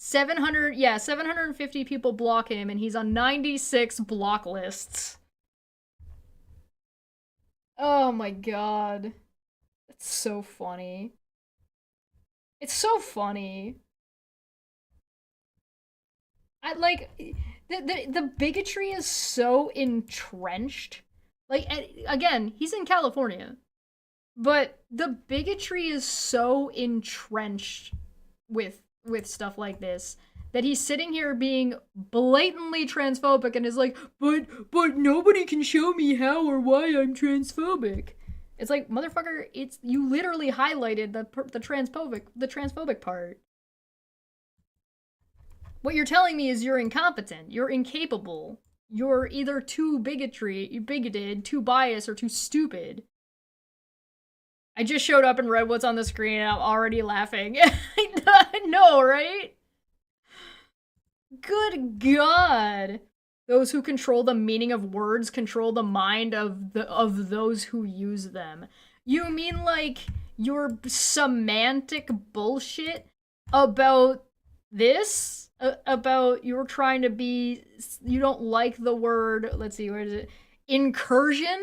750 people block him, and he's on 96 block lists. Oh my god. It's so funny. It's so funny. I like the bigotry is so entrenched. Like, again, he's in California. But the bigotry is so entrenched with stuff like this that he's sitting here being blatantly transphobic and is like, but nobody can show me how or why I'm transphobic. It's like, motherfucker, it's you literally highlighted the transphobic part. What you're telling me is you're incompetent, you're incapable, you're either too bigoted, too biased, or too stupid. I just showed up and read what's on the screen and I'm already laughing. I know, right? Good God. Those who control the meaning of words control the mind of those who use them. You mean like your semantic bullshit about this? About you're trying to be, you don't like the word, let's see, where is it? Incursion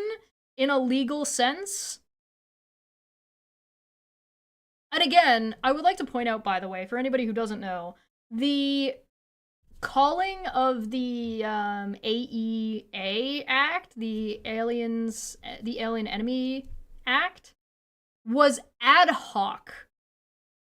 in a legal sense? And again, I would like to point out, by the way, for anybody who doesn't know, the calling of the AEA Act, the Alien Enemy Act, was ad hoc.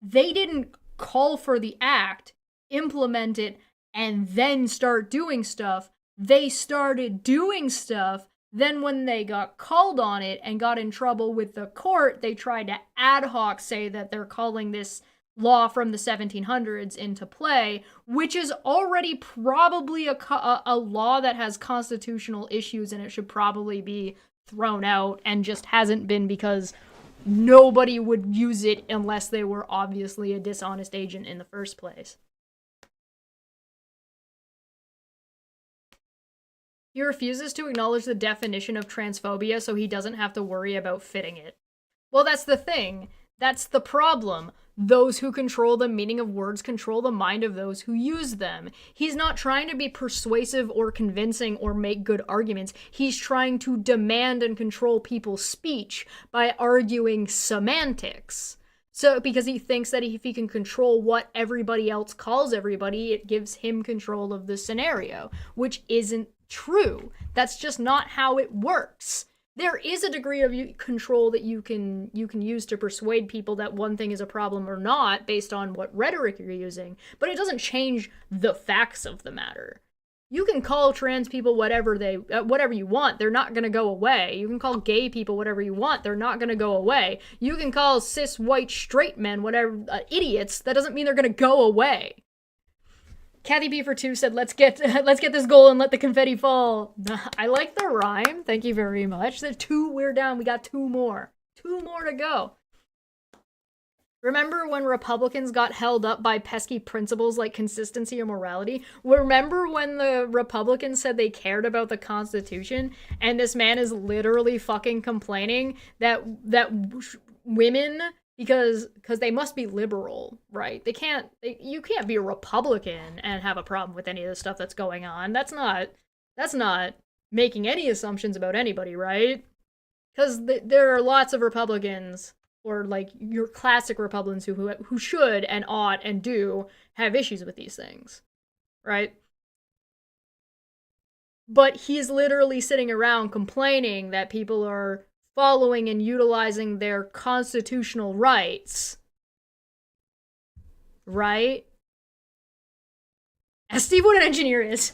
They didn't call for the act, implement it, and then start doing stuff. They started doing stuff. Then when they got called on it and got in trouble with the court, they tried to ad hoc say that they're calling this law from the 1700s into play, which is already probably a law that has constitutional issues and it should probably be thrown out, and just hasn't been because nobody would use it unless they were obviously a dishonest agent in the first place. He refuses to acknowledge the definition of transphobia so he doesn't have to worry about fitting it. Well, that's the thing. That's the problem. Those who control the meaning of words control the mind of those who use them. He's not trying to be persuasive or convincing or make good arguments. He's trying to demand and control people's speech by arguing semantics. So, because he thinks that if he can control what everybody else calls everybody, it gives him control of the scenario, which isn't true. That's just not how it works. There is a degree of control that you can use to persuade people that one thing is a problem or not based on what rhetoric you're using, but it doesn't change the facts of the matter. You can call trans people whatever you want. They're not going to go away. You can call gay people whatever you want. They're not going to go away. You can call cis white straight men whatever idiots. That doesn't mean they're going to go away. Kathy B for 2 said, let's get this goal and let the confetti fall. I like the rhyme. Thank you very much. The 2, we're down. We got 2 more. 2 more to go. Remember when Republicans got held up by pesky principles like consistency or morality? Remember when the Republicans said they cared about the Constitution, and this man is literally fucking complaining that women, because they must be liberal, right? You can't be a Republican and have a problem with any of the stuff that's going on. That's not making any assumptions about anybody, right? Because there are lots of Republicans, or like your classic Republicans who should and ought and do have issues with these things, right? But he's literally sitting around complaining that people are following and utilizing their constitutional rights, right? Ask Steve what an engineer is.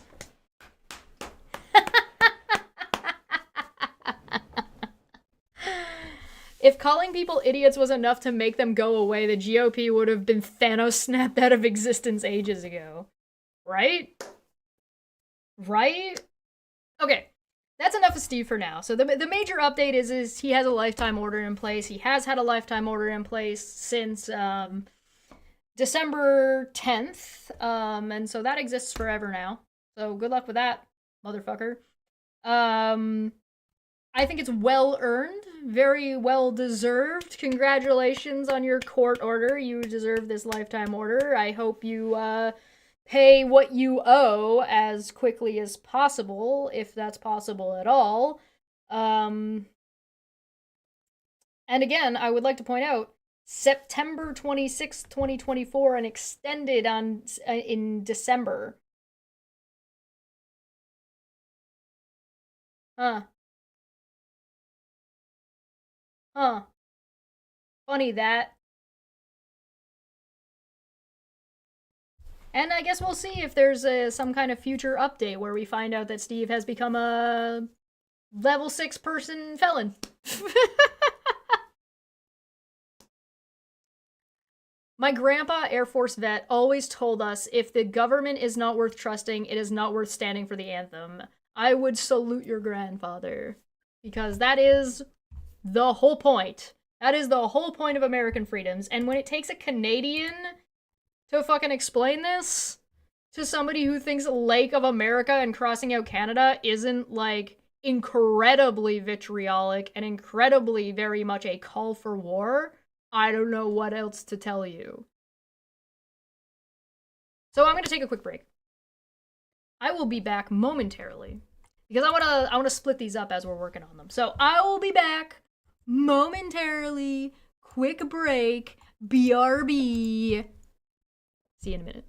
If calling people idiots was enough to make them go away, the GOP would have been Thanos snapped out of existence ages ago. Right? Right? Okay. That's enough of Steve for now. So the major update is he has a lifetime order in place. He has had a lifetime order in place since December 10th. And so that exists forever now. So good luck with that, motherfucker. I think it's well earned, very well deserved. Congratulations on your court order. You deserve this lifetime order. I hope you pay what you owe as quickly as possible, if that's possible at all. And again, I would like to point out September 26th, 2024, and extended on in December. Huh. Huh. Funny that. And I guess we'll see if there's some kind of future update where we find out that Steve has become a level 6 person felon. My grandpa, Air Force vet, always told us if the government is not worth trusting, it is not worth standing for the anthem. I would salute your grandfather. Because that is the whole point. That is the whole point of American freedoms. And when it takes a Canadian to fucking explain this to somebody who thinks Lake of America and crossing out Canada isn't, like, incredibly vitriolic and incredibly very much a call for war, I don't know what else to tell you. So I'm going to take a quick break. I will be back momentarily because I want to split these up as we're working on them. So I will be back momentarily. Quick break. BRB. See you in a minute.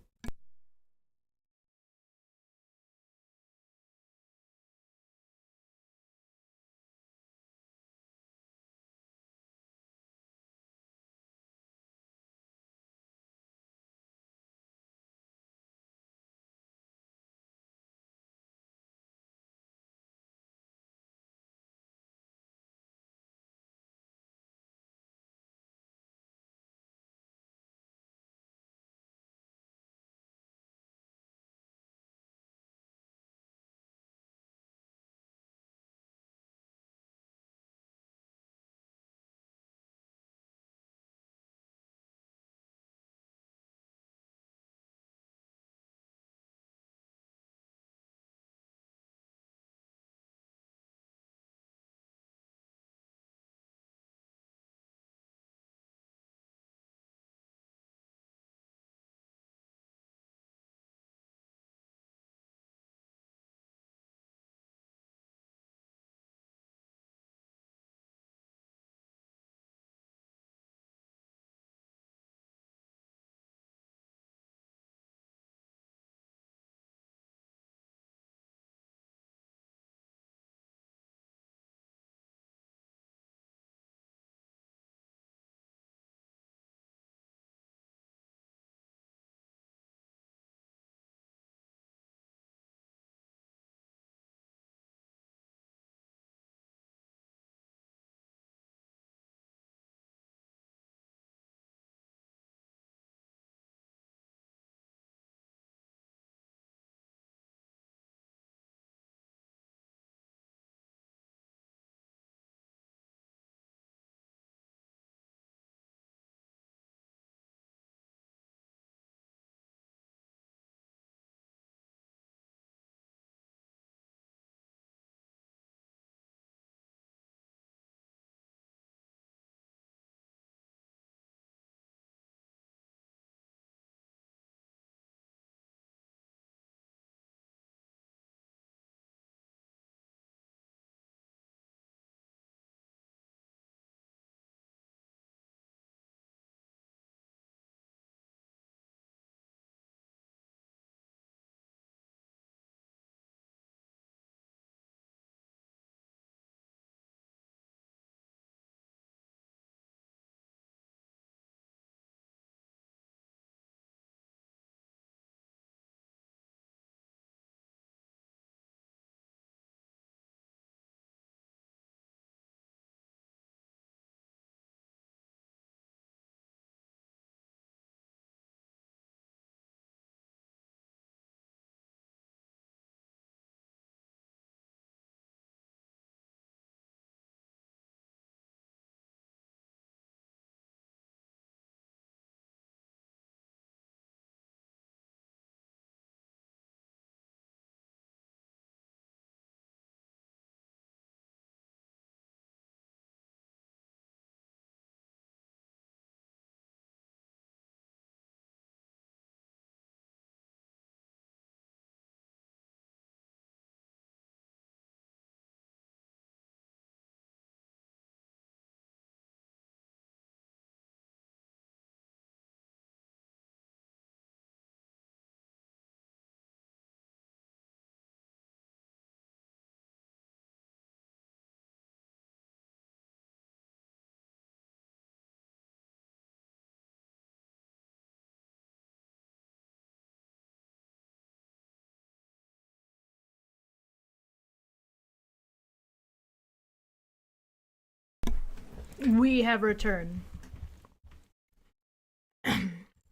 We have returned.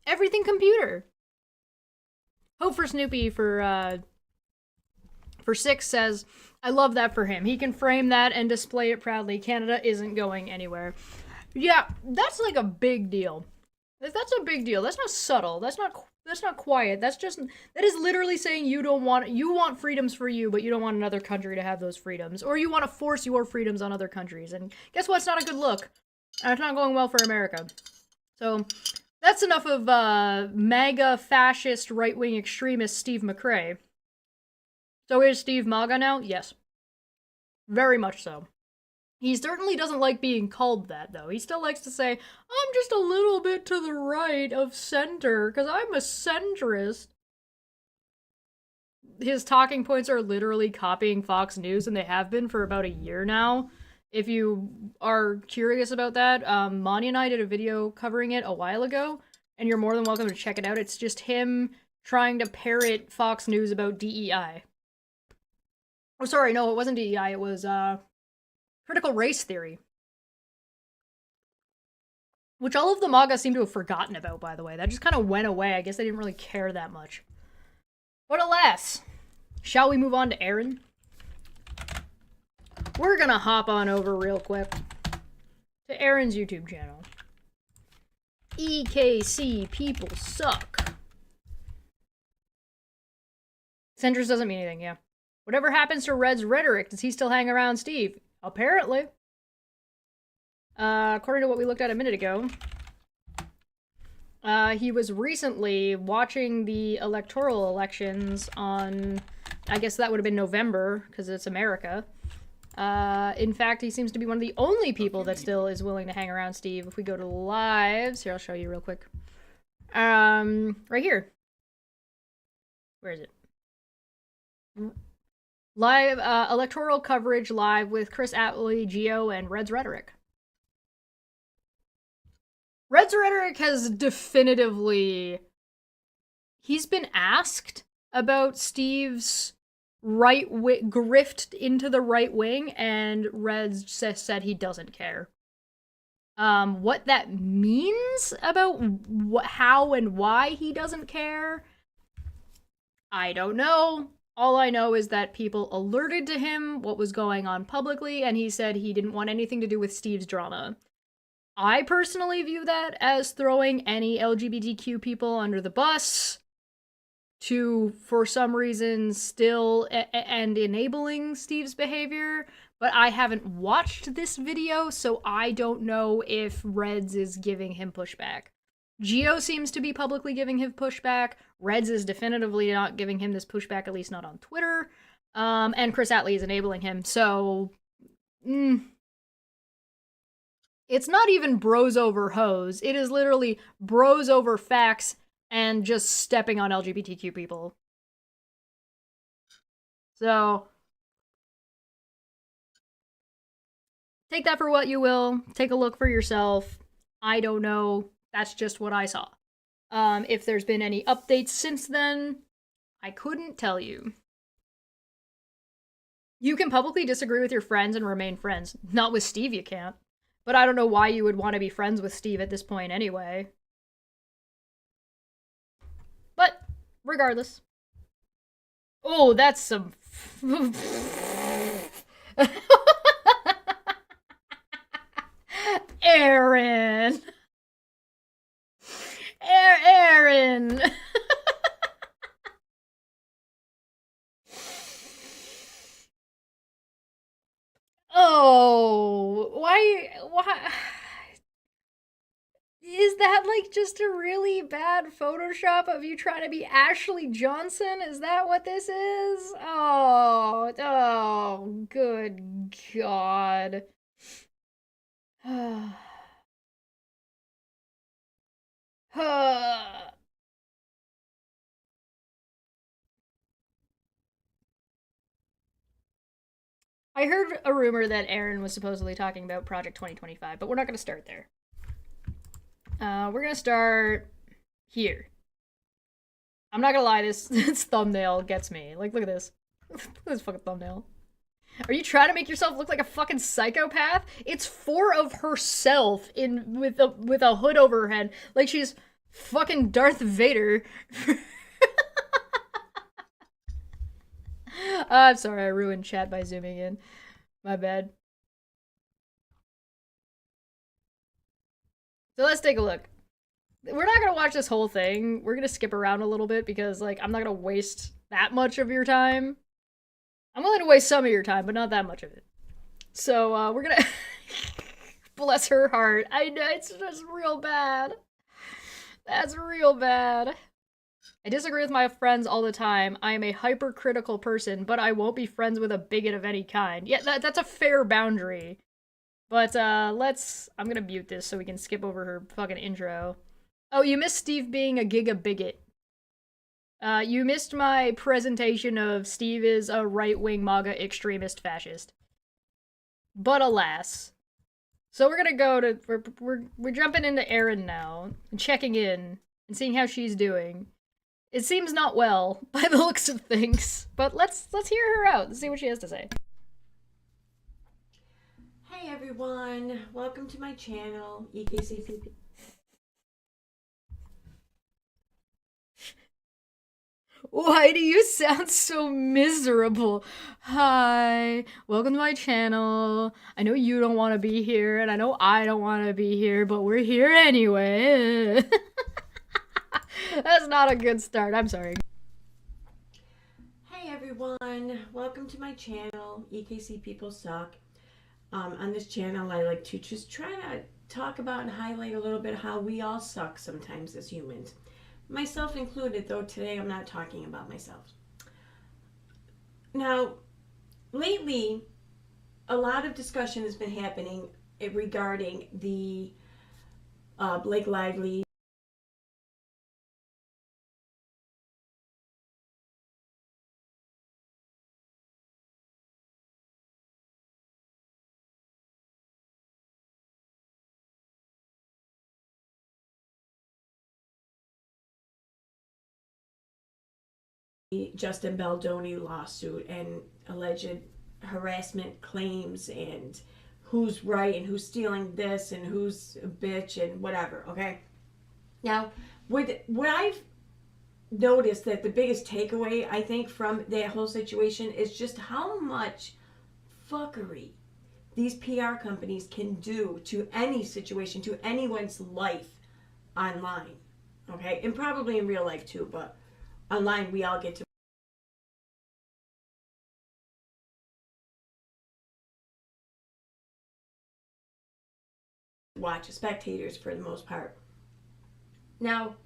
Everything computer. Hope for Snoopy for 6 says, I love that for him. He can frame that and display it proudly. Canada isn't going anywhere. Yeah, that's like a big deal. That's a big deal. That's not subtle. That's not quiet. That is literally saying you want freedoms for you, but you don't want another country to have those freedoms. Or you want to force your freedoms on other countries. And guess what? It's not a good look. And it's not going well for America. So, that's enough of MAGA fascist right-wing extremist Steve McCrae. So is Steve MAGA now? Yes. Very much so. He certainly doesn't like being called that, though. He still likes to say, I'm just a little bit to the right of center, because I'm a centrist. His talking points are literally copying Fox News, and they have been for about a year now. If you are curious about that, Maanyaa and I did a video covering it a while ago, and you're more than welcome to check it out. It's just him trying to parrot Fox News about DEI. Oh, sorry, no, it wasn't DEI, it was, critical race theory. Which all of the MAGA seem to have forgotten about, by the way. That just kind of went away. I guess they didn't really care that much. But alas, shall we move on to Aaron? We're gonna hop on over real quick to Aaron's YouTube channel. EKC people suck. Centrist doesn't mean anything, yeah. Whatever happens to Red's rhetoric, does he still hang around Steve? Apparently. According to what we looked at a minute ago, he was recently watching the electoral elections on, I guess that would have been November, because it's America. In fact, he seems to be one of the only people that still is willing to hang around Steve. If we go to lives, here, I'll show you real quick. Right here. Where is it? Live, electoral coverage live with Chris Attlee, Geo, and Red's Rhetoric. Red's Rhetoric has definitively... He's been asked about Steve's grift into the right wing, and Red's said he doesn't care. What that means about how and why he doesn't care, I don't know. All I know is that people alerted to him what was going on publicly, and he said he didn't want anything to do with Steve's drama. I personally view that as throwing any LGBTQ people under the bus to, for some reason, still and enabling Steve's behavior, but I haven't watched this video, so I don't know if Reds is giving him pushback. Geo seems to be publicly giving him pushback. Reds is definitively not giving him this pushback, at least not on Twitter. And Chris Attlee is enabling him, so... It's not even bros over hoes. It is literally bros over facts and just stepping on LGBTQ people. So... take that for what you will. Take a look for yourself. I don't know. That's just what I saw. If there's been any updates since then, I couldn't tell you. You can publicly disagree with your friends and remain friends. Not with Steve, you can't. But I don't know why you would want to be friends with Steve at this point anyway. But, regardless. Oh, that's some... Aaron! Aaron! Oh, why? Is that like just a really bad Photoshop of you trying to be Ashley Johnson? Is that what this is? Oh, good God. I heard a rumor that Aaron was supposedly talking about Project 2025, but we're not going to start there. We're going to start here. I'm not going to lie, this thumbnail gets me. Like, look at this. Look at this fucking thumbnail. Are you trying to make yourself look like a fucking psychopath? It's 4 of herself in with a hood over her head, like she's fucking Darth Vader. I'm sorry, I ruined chat by zooming in. My bad. So let's take a look. We're not gonna watch this whole thing. We're gonna skip around a little bit because, like, I'm not gonna waste that much of your time. I'm willing to waste some of your time, but not that much of it. So, we're gonna... Bless her heart. I know, it's just real bad. That's real bad. I disagree with my friends all the time. I am a hypercritical person, but I won't be friends with a bigot of any kind. Yeah, that's a fair boundary. But, I'm gonna mute this so we can skip over her fucking intro. Oh, you missed Steve being a giga bigot. You missed my presentation of Steve is a right-wing MAGA extremist fascist. But alas. So we're gonna go to... We're jumping into Erin now, and checking in, and seeing how she's doing. It seems not well, by the looks of things. But let's hear her out and see what she has to say. Hey everyone, welcome to my channel, EKCPP. Why do you sound so miserable? Hi, welcome to my channel. I know you don't want to be here, and I know I don't want to be here, but we're here anyway. That's not a good start, I'm sorry. Hey everyone, welcome to my channel, EKC People Suck. On this channel, I like to just try to talk about and highlight a little bit how we all suck sometimes as humans. Myself included, though today I'm not talking about myself. Now, lately, a lot of discussion has been happening regarding the Blake Lively Justin Baldoni lawsuit and alleged harassment claims and who's right and who's stealing this and who's a bitch and whatever, okay? Now, what I've noticed that the biggest takeaway, I think, from that whole situation is just how much fuckery these PR companies can do to any situation, to anyone's life online, okay? And probably in real life too, but online we all get to watch as spectators for the most part. Now,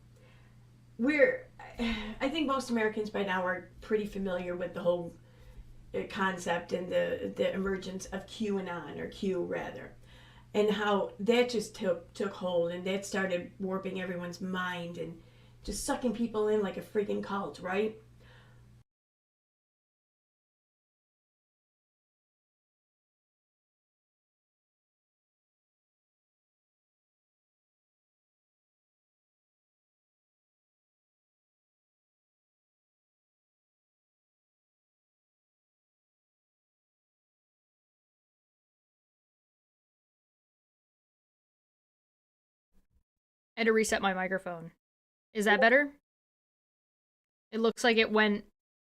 I think most Americans by now are pretty familiar with the whole concept and the emergence of QAnon, or Q rather, and how that just took hold and that started warping everyone's mind and just sucking people in like a freaking cult, right? I had to reset my microphone. Is that better? It looks like it went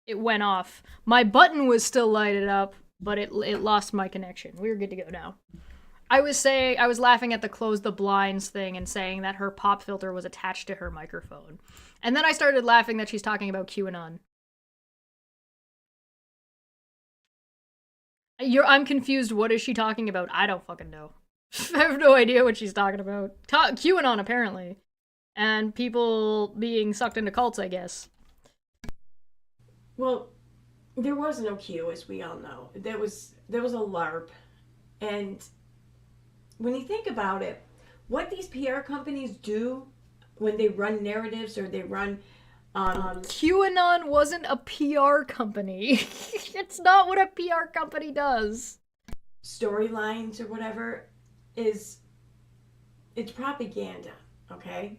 off. My button was still lighted up, but it lost my connection. We're good to go now. I was laughing at the close the blinds thing and saying that her pop filter was attached to her microphone. And then I started laughing that she's talking about QAnon. I'm confused. What is she talking about? I don't fucking know. I have no idea what she's talking about. QAnon, apparently. And people being sucked into cults, I guess. Well, there was no Q, as we all know. There was a LARP. And when you think about it, what these PR companies do when they run narratives or they run QAnon wasn't a PR company. It's not what a PR company does. Storylines or whatever, it's propaganda, okay?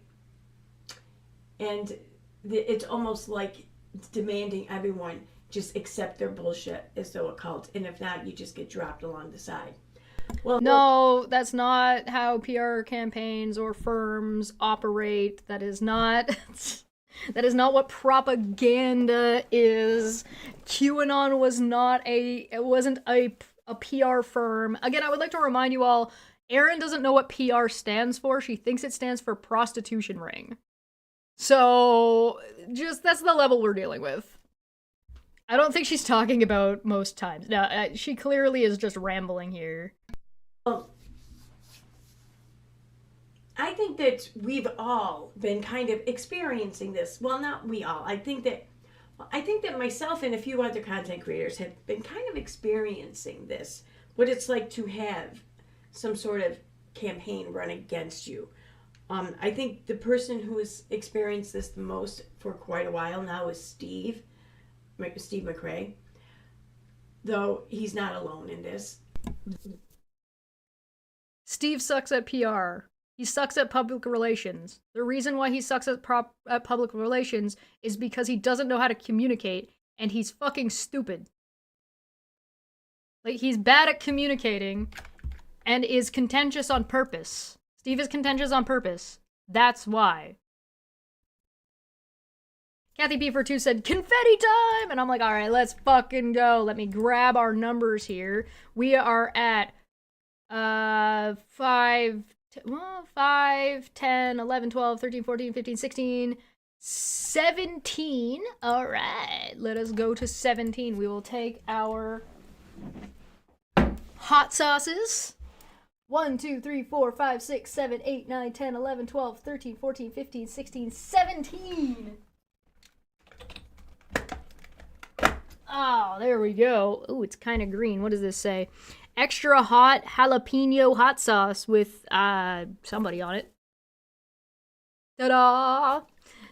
And it's almost like demanding everyone just accept their bullshit as though a cult, and if not, you just get dropped along the side. Well, No, that's not how PR campaigns or firms operate. That is not that is not what propaganda is. QAnon wasn't a PR firm. Again, I would like to remind you all, Erin doesn't know what PR stands for. She thinks it stands for prostitution ring. So, just that's the level we're dealing with. I don't think she's talking about most times. No, she clearly is just rambling here. Well, I think that we've all been kind of experiencing this. Well, not we all. I think that myself and a few other content creators have been kind of experiencing this. What it's like to have some sort of campaign run against you. I think the person who has experienced this the most for quite a while now is Steve McCrae. Though he's not alone in this. Steve sucks at PR. He sucks at public relations. The reason why he sucks at public relations is because he doesn't know how to communicate, and he's fucking stupid. Like, he's bad at communicating, and is contentious on purpose. Steve is contentious on purpose. That's why. Kathy P42 said, confetti time! And I'm like, alright, let's fucking go. Let me grab our numbers here. We are at 5, 10, 11, 12, 13, 14, 15, 16, 17. Alright, let us go to 17. We will take our hot sauces. 1, 2, 3, 4, 5, 6, 7, 8, 9, 10, 11, 12, 13, 14, 15, 16, 17. Oh, there we go. Ooh, it's kind of green. What does this say? Extra hot jalapeno hot sauce with somebody on it. Ta-da!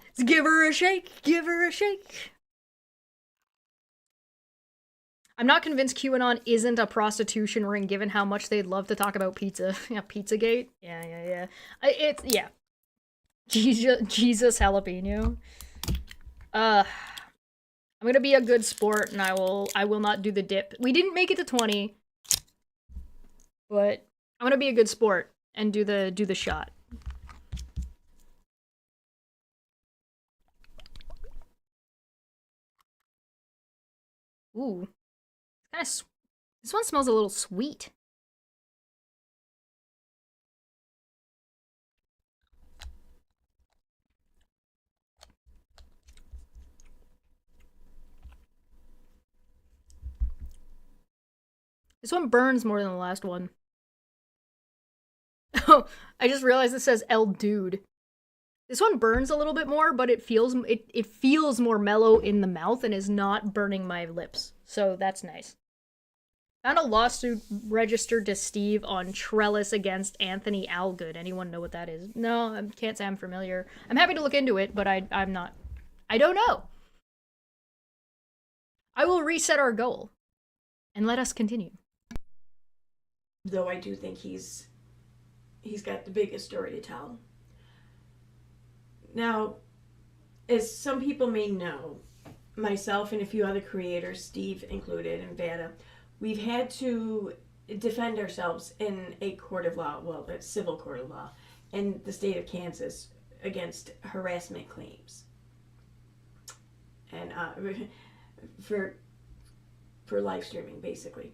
Let's give her a shake. Give her a shake. I'm not convinced QAnon isn't a prostitution ring, given how much they'd love to talk about pizza. Yeah, Pizzagate. Yeah. Yeah. Jesus jalapeno. I'm gonna be a good sport, and I will not do the dip. We didn't make it to 20, but I'm gonna be a good sport and do the shot. Ooh, this one smells a little sweet. This one burns more than the last one. Oh, I just realized it says El Dude. This one burns a little bit more, but it feels more mellow in the mouth and is not burning my lips. So that's nice. Found a lawsuit registered to Steve on Trellis against Anthony Algood. Anyone know what that is? No, I can't say I'm familiar. I'm happy to look into it, but I'm not. I don't know. I will reset our goal and let us continue. Though I do think he's got the biggest story to tell. Now, as some people may know, myself and a few other creators, Steve included, and Vanna, we've had to defend ourselves in a court of law, well, a civil court of law, in the state of Kansas against harassment claims. And for live streaming, basically.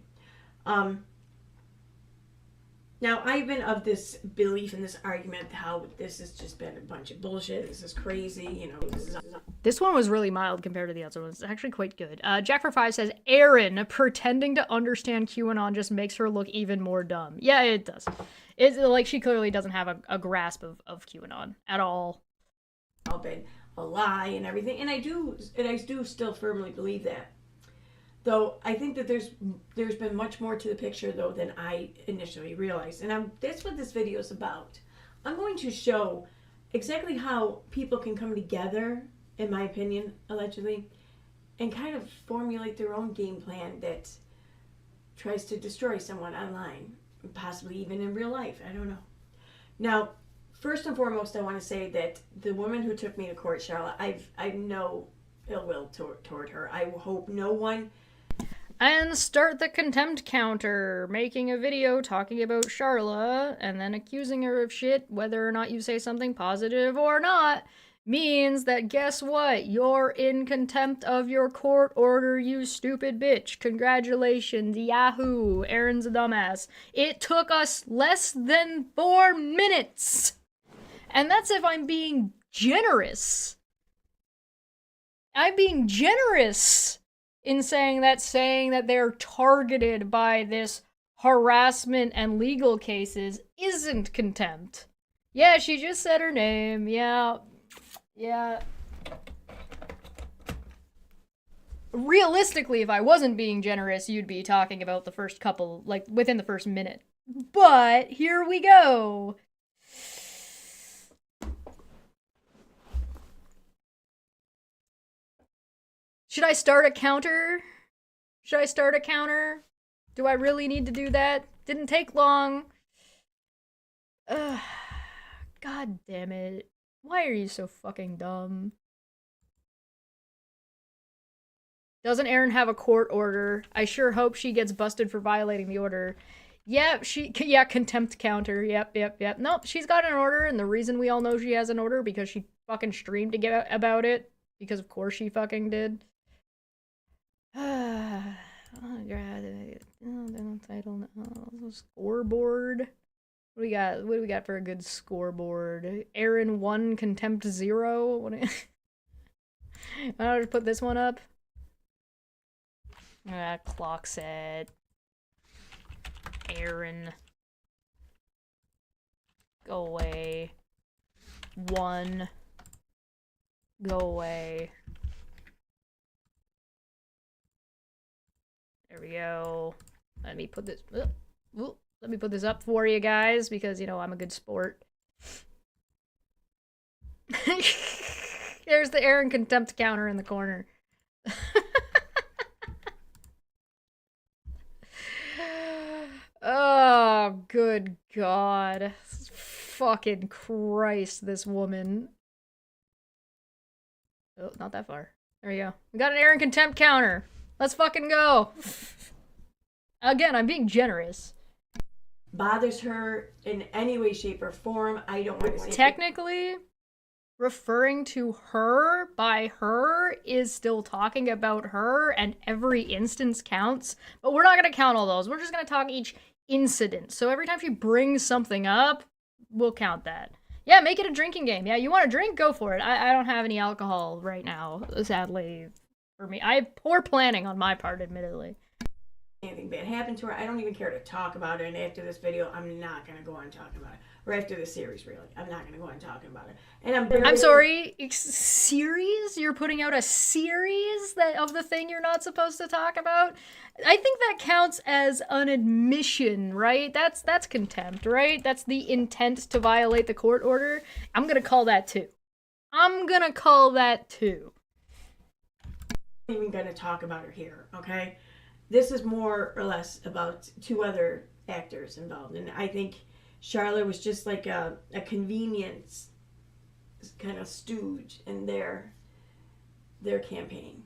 Now, I've been of this belief in this argument how this has just been a bunch of bullshit. This is crazy, you know. This one was really mild compared to the other ones. It's actually quite good. Jack for 5 says, Erin pretending to understand QAnon just makes her look even more dumb. Yeah, it does. It's like she clearly doesn't have a grasp of QAnon at all. All been a lie and everything, and I do still firmly believe that. Though I think that there's been much more to the picture though than I initially realized, and that's what this video is about. I'm going to show exactly how people can come together, in my opinion, allegedly, and kind of formulate their own game plan that tries to destroy someone online, possibly even in real life. I don't know. Now, first and foremost, I want to say that the woman who took me to court, Charlotte, I know ill will toward her. I hope no one. And start the contempt counter, making a video talking about Charla, and then accusing her of shit, whether or not you say something positive or not, means that guess what? You're in contempt of your court order, you stupid bitch. Congratulations, yahoo, Aaron's a dumbass. It took us less than 4 minutes! And that's if I'm being generous. I'm being generous! In saying that they're targeted by this harassment and legal cases isn't contempt. Yeah, she just said her name. Yeah. Realistically, if I wasn't being generous, you'd be talking about the first couple, like, within the first minute. But, here we go. Should I start a counter? Do I really need to do that? Didn't take long. God damn it. Why are you so fucking dumb? Doesn't Erin have a court order? I sure hope she gets busted for violating the order. Yeah, contempt counter. Yep. Nope, she's got an order, and the reason we all know she has an order because she fucking streamed to get about it. Because of course she fucking did. Title scoreboard. What do we got for a good scoreboard? Aaron 1, contempt 0. What? I'll just put this one up. Clock set. Aaron. Go away. 1. Go away. There we go. Let me put this up for you guys because, you know, I'm a good sport. There's the Aaron contempt counter in the corner. Oh, good God. Fucking Christ, this woman. Oh, not that far. There we go. We got an Aaron contempt counter. Let's fucking go. Again, I'm being generous. Bothers her in any way, shape, or form. I don't want to say. Technically, referring to her by her is still talking about her, and every instance counts. But we're not going to count all those. We're just going to talk each incident. So every time she brings something up, we'll count that. Yeah, make it a drinking game. Yeah, you want to drink? Go for it. I don't have any alcohol right now, sadly, for me. I have poor planning on my part, admittedly. Anything bad happened to her, I don't even care to talk about it. And after this video, I'm not going to go on talking about it. Or after the series, really. I'm not going to go on talking about it. And I'm sorry, series? You're putting out a series of the thing you're not supposed to talk about? I think that counts as an admission, right? That's contempt, right? That's the intent to violate the court order. I'm going to call that too. I'm going to call that too. I'm not even going to talk about her here, okay? This is more or less about 2 other actors involved. And I think Charlotte was just like a convenience kind of stooge in their campaign,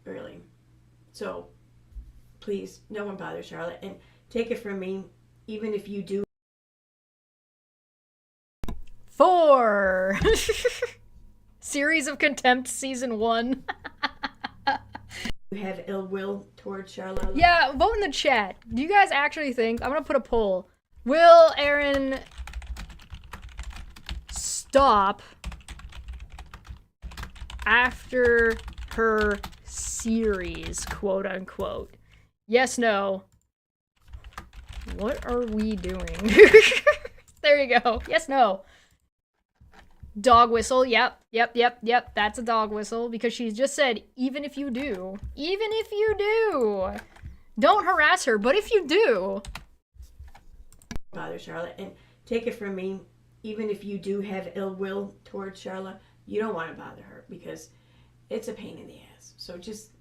really. So please, no one bother Charlotte. And take it from me, even if you do. 4. Series of Contempt Season 1. You have ill will towards Charlotte. Yeah, vote in the chat. Do you guys actually think, I'm gonna put a poll, will Aaron stop after her series, quote unquote? Yes, no. What are we doing? There you go. Yes, no. Dog whistle, yep, that's a dog whistle, because she just said, even if you do, don't harass her, but if you do. Bother Charlotte, and take it from me, even if you do have ill will towards Charlotte, you don't want to bother her, because it's a pain in the ass, so just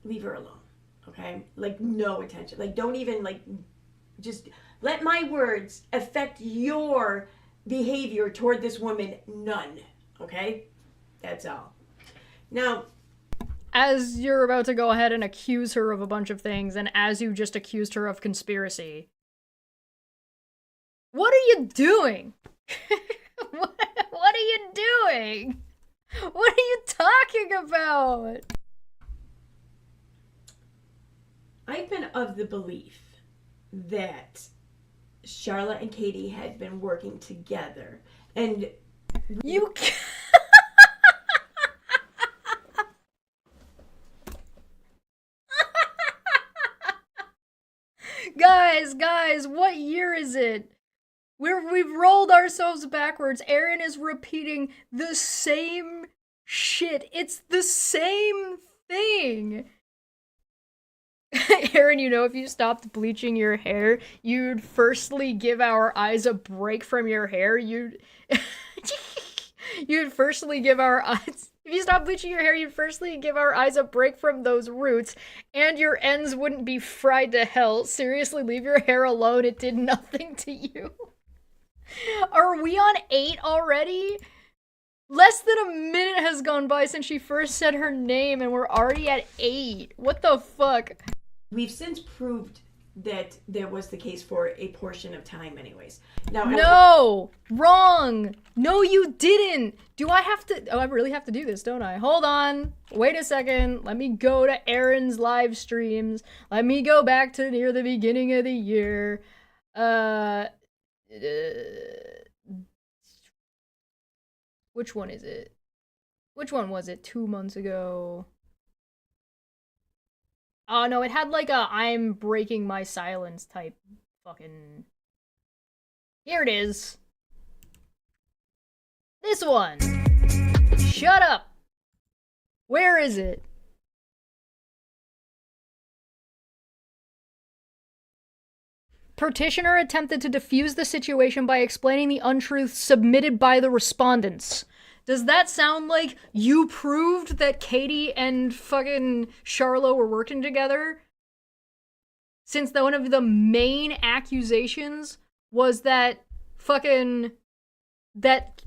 leave her alone, okay? Like, no attention, like, don't even, like, just let my words affect your behavior toward this woman. None. Okay? That's all. Now, as you're about to go ahead and accuse her of a bunch of things, and as you just accused her of conspiracy, what are you doing? What are you doing? What are you talking about? I've been of the belief that Charlotte and Katie had been working together, and You guys, what year is it? We've rolled ourselves backwards. Aaron is repeating the same shit. It's the same thing. Aaron, you know, if you stopped bleaching your hair, you'd firstly give our eyes a break from your hair. You'd firstly give our eyes. If you stopped bleaching your hair, you'd firstly give our eyes a break from those roots, and your ends wouldn't be fried to hell. Seriously, leave your hair alone. It did nothing to you. Are we on 8 already? Less than a minute has gone by since she first said her name, and we're already at 8. What the fuck? we've since proved that there was the case for a portion of time anyways. Now, No! Wrong! No, you didn't! Do I have to... Oh, I really have to do this, don't I? Hold on. Wait a second. Let me go to Aaron's live streams. Let me go back to near the beginning of the year. Which one is it? Which one was it? 2 months ago. Oh, no, it had like a I'm breaking my silence type fucking... Here it is. This one. Shut up. Where is it? Petitioner attempted to defuse the situation by explaining the untruths submitted by the respondents. Does that sound like you proved that Katie and fucking Charlo were working together? Since one of the main accusations was that fucking that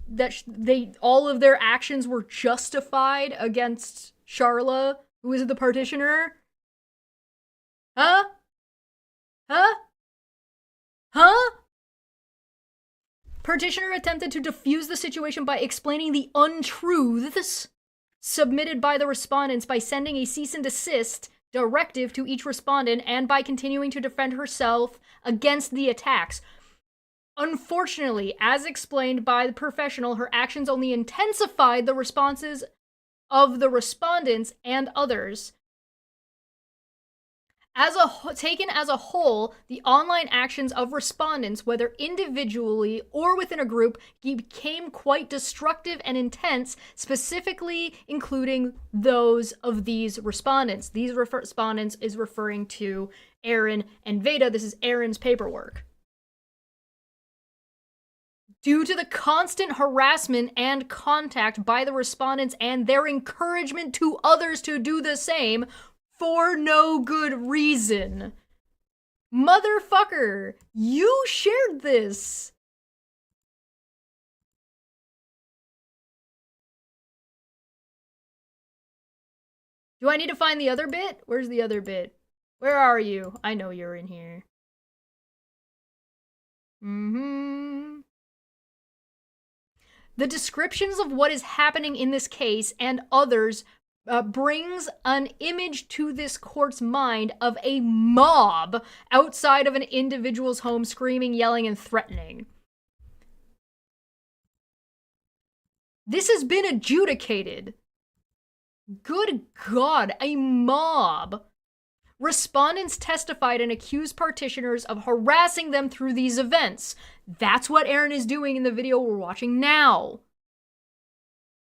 they all of their actions were justified against Charla, who is the petitioner? Huh? Huh? Huh? Petitioner attempted to defuse the situation by explaining the untruths submitted by the respondents by sending a cease and desist directive to each respondent and by continuing to defend herself against the attacks. Unfortunately, as explained by the professional, her actions only intensified the responses of the respondents and others. Taken as a whole, the online actions of respondents, whether individually or within a group, became quite destructive and intense, specifically including those of these respondents. These respondents is referring to Aaron and Veda. This is Aaron's paperwork. Due to the constant harassment and contact by the respondents and their encouragement to others to do the same, for no good reason. Motherfucker, you shared this. Do I need to find the other bit? Where's the other bit? Where are you? I know you're in here. The descriptions of what is happening in this case and others brings an image to this court's mind of a mob outside of an individual's home screaming, yelling, and threatening. This has been adjudicated. Good God, a mob. Respondents testified and accused petitioners of harassing them through these events. That's what Aaron is doing in the video we're watching now.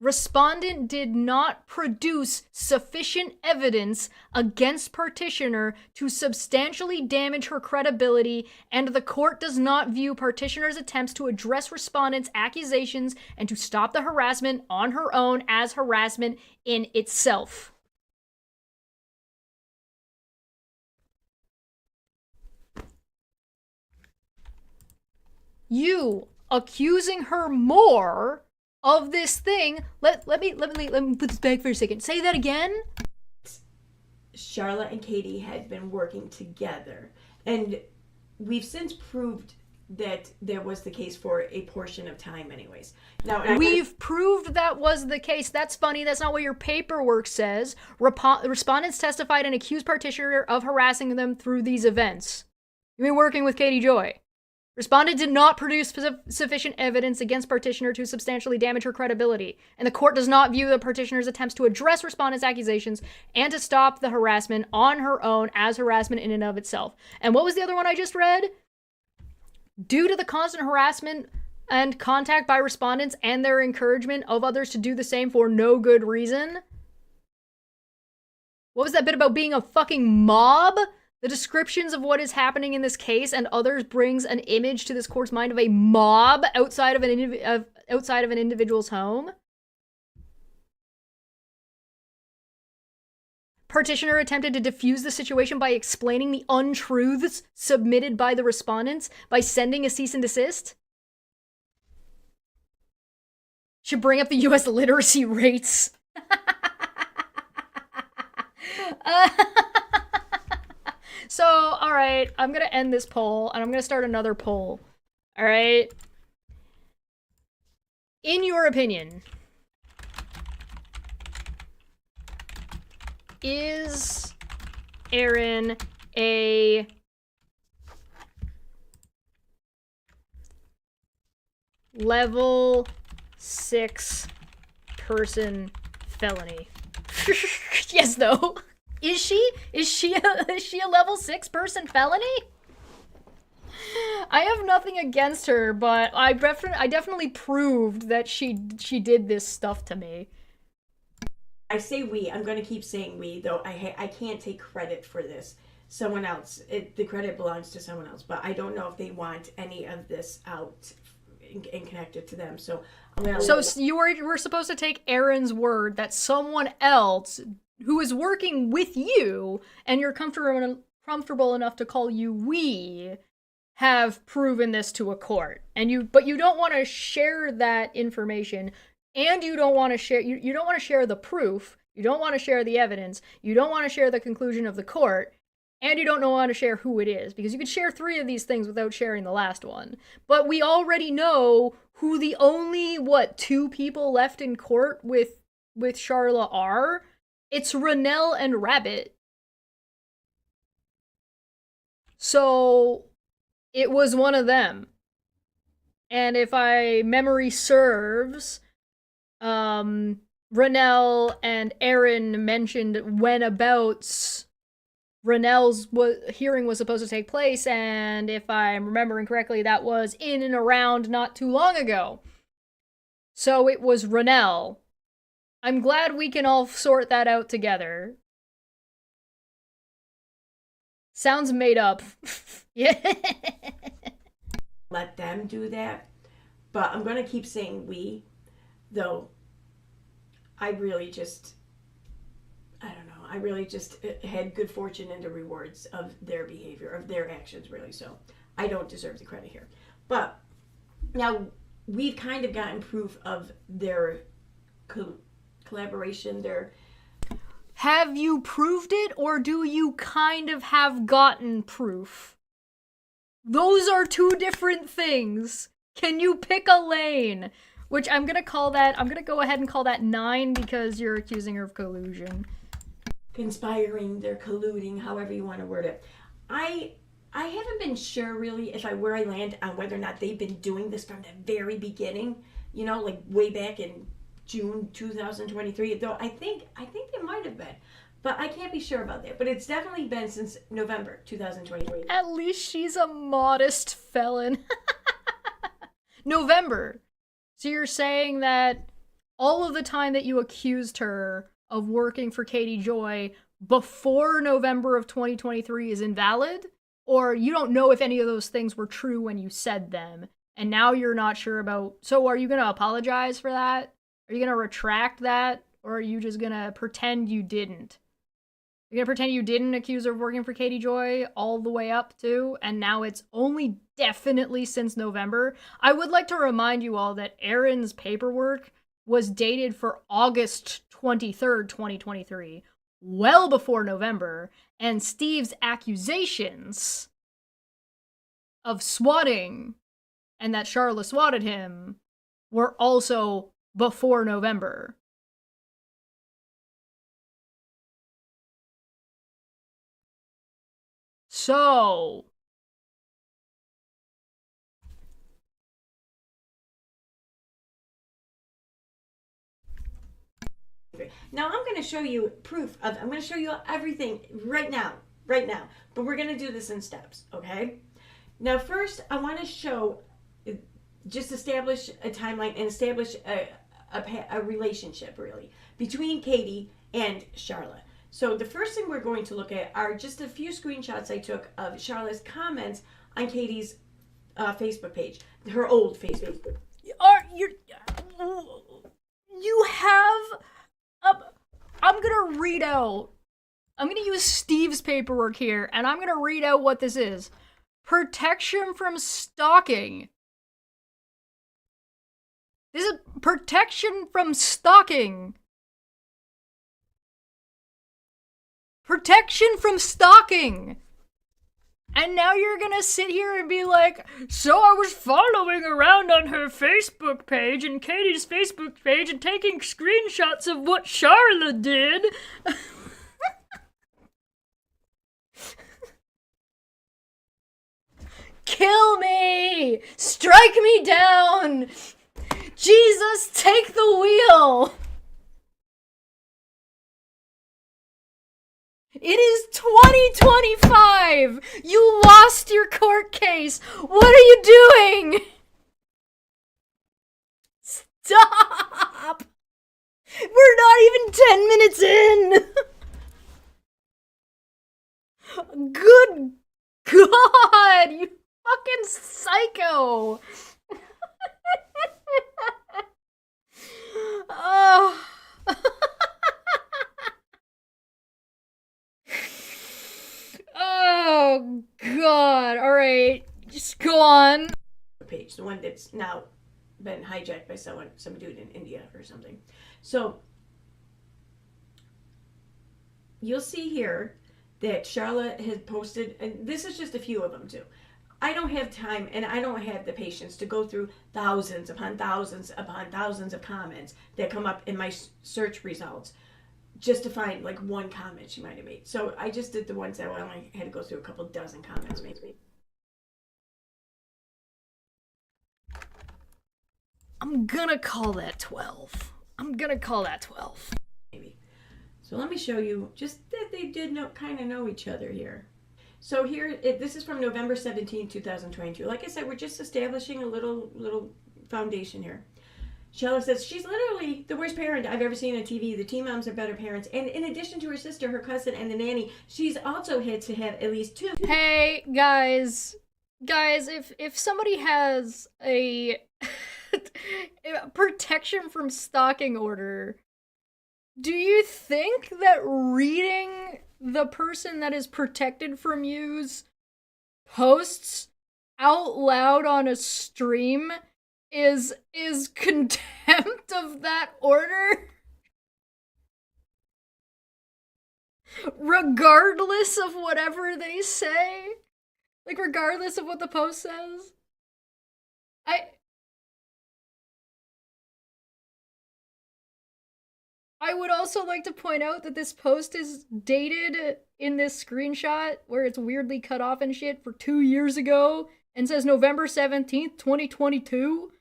Respondent did not produce sufficient evidence against petitioner to substantially damage her credibility, and the court does not view petitioner's attempts to address respondent's accusations and to stop the harassment on her own as harassment in itself. You accusing her more of this thing. Let me put this back for a second. Say that again. Charlotte and Katie had been working together, and we've since proved that that was the case for a portion of time anyways. Now We've proved that was the case. That's funny. That's not what your paperwork says. Respondents testified and accused petitioner of harassing them through these events. You mean working with Katie Joy? Respondent did not produce sufficient evidence against petitioner to substantially damage her credibility, and the court does not view the petitioner's attempts to address respondent's accusations and to stop the harassment on her own as harassment in and of itself. And what was the other one I just read? Due to the constant harassment and contact by respondents and their encouragement of others to do the same for no good reason. What was that bit about being a fucking mob? The descriptions of what is happening in this case and others brings an image to this court's mind of a mob outside of an individual's home. Petitioner attempted to defuse the situation by explaining the untruths submitted by the respondents by sending a cease and desist. Should bring up the U.S. literacy rates. So, all right, I'm going to end this poll, and I'm going to start another poll. All right? In your opinion, is Aaron a level 6 person felony? Yes, though. Is she a level 6 person felony? I have nothing against her, but I definitely proved that she did this stuff to me. I say we. I'm going to keep saying we, though I can't take credit for this. Someone else. The credit belongs to someone else, but I don't know if they want any of this out and connected to them. So I'm going to... So you were supposed to take Aaron's word that someone else who is working with you, and you're comfortable enough to call you we, have proven this to a court. But you don't want to share that information, and you don't want to share you don't want to share the proof, you don't want to share the evidence, you don't want to share the conclusion of the court, and you don't want to share who it is, because you could share 3 of these things without sharing the last one. But we already know who the only 2 people left in court with Charla are. It's Rennell and Rabbit. So, it was one of them. And if memory serves, Rennell and Aaron mentioned whenabouts Rennell's hearing was supposed to take place, and if I'm remembering correctly, that was in and around not too long ago. So it was Rennell. I'm glad we can all sort that out together. Sounds made up. Yeah. Let them do that. But I'm going to keep saying we, though I really just had good fortune and the rewards of their behavior, of their actions, really. So I don't deserve the credit here. But now we've kind of gotten proof of their collaboration, their... Have you proved it, or do you kind of have gotten proof? Those are 2 different things. Can you pick a lane? Which I'm gonna go ahead and call that 9 because you're accusing her of collusion. Conspiring, they're colluding, however you want to word it. I haven't been sure really where I land on whether or not they've been doing this from the very beginning, like way back in June 2023, though I think they might have been, but I can't be sure about that. But it's definitely been since November 2023. At least she's a modest felon. November. So you're saying that all of the time that you accused her of working for Katie Joy before November of 2023 is invalid? Or you don't know if any of those things were true when you said them, and now you're not sure about... So are you going to apologize for that? Are you going to retract that? Or are you just going to pretend you didn't? You're going to pretend you didn't accuse her of working for Katie Joy all the way up to, and now it's only definitely since November? I would like to remind you all that Aaron's paperwork was dated for August 23rd, 2023, well before November, and Steve's accusations of swatting and that Charla swatted him were also before November. So, now I'm going to show you proof of, I'm going to show you everything right now, but we're going to do this in steps, okay? Now first I want to show, just establish a timeline and establish a relationship really between Katie and Charla. So the first thing we're going to look at are just a few screenshots I took of Charla's comments on Katie's Facebook page, her old Facebook. You have I'm gonna read out. I'm gonna use Steve's paperwork here, and I'm gonna read out what this is. Protection from stalking. This is protection from stalking. Protection from stalking. And now you're gonna sit here and be like, so I was following around on her Facebook page and Katie's Facebook page and taking screenshots of what Charla did. Kill me! Strike me down! Jesus, take the wheel! It is 2025! You lost your court case! What are you doing? Stop! We're not even 10 minutes in! Good God! You fucking psycho! Oh. Oh God! All right, just go on. Page, the one that's now been hijacked by some dude in India or something. So you'll see here that Charla has posted, and this is just a few of them too. I don't have time and I don't have the patience to go through thousands upon thousands upon thousands of comments that come up in my search results just to find like one comment she might have made. So I just did the ones that I only had to go through a couple dozen comments maybe. I'm gonna call that 12. I'm gonna call that 12. Maybe. So let me show you just that they did kind of know each other here. So here, this is from November 17, 2022. Like I said, we're just establishing a little foundation here. Charla says, she's literally the worst parent I've ever seen on TV. The teen moms are better parents. And in addition to her sister, her cousin, and the nanny, she's also had to have at least 2. Hey, guys, if somebody has a protection from stalking order, do you think that reading the person that is protected from you's posts out loud on a stream is contempt of that order? Regardless of whatever they say? Like, regardless of what the post says? I would also like to point out that this post is dated in this screenshot where it's weirdly cut off and shit for 2 years ago and says November 17th, 2022.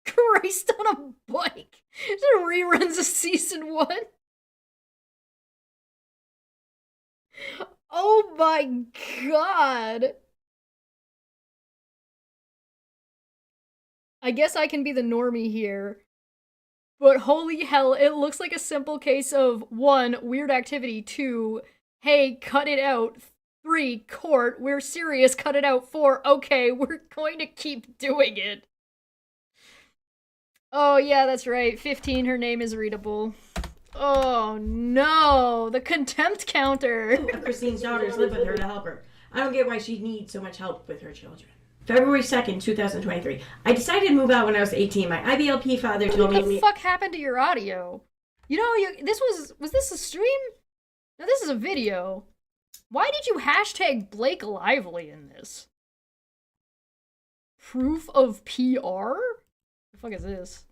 Christ on a bike. Is it reruns of season 1? Oh my God. I guess I can be the normie here. But holy hell, it looks like a simple case of 1, weird activity, 2, hey, cut it out, 3, court, we're serious, cut it out, 4, okay, we're going to keep doing it. Oh yeah, that's right, 15, her name is readable. Oh no, the contempt counter. Christine's daughters live with her to help her. I don't get why she needs so much help with her children. February 2nd, 2023. I decided to move out when I was 18. My IBLP father told me... What the fuck happened to your audio? You know, was this a stream? No, this is a video. Why did you hashtag Blake Lively in this? Proof of PR? The fuck is this?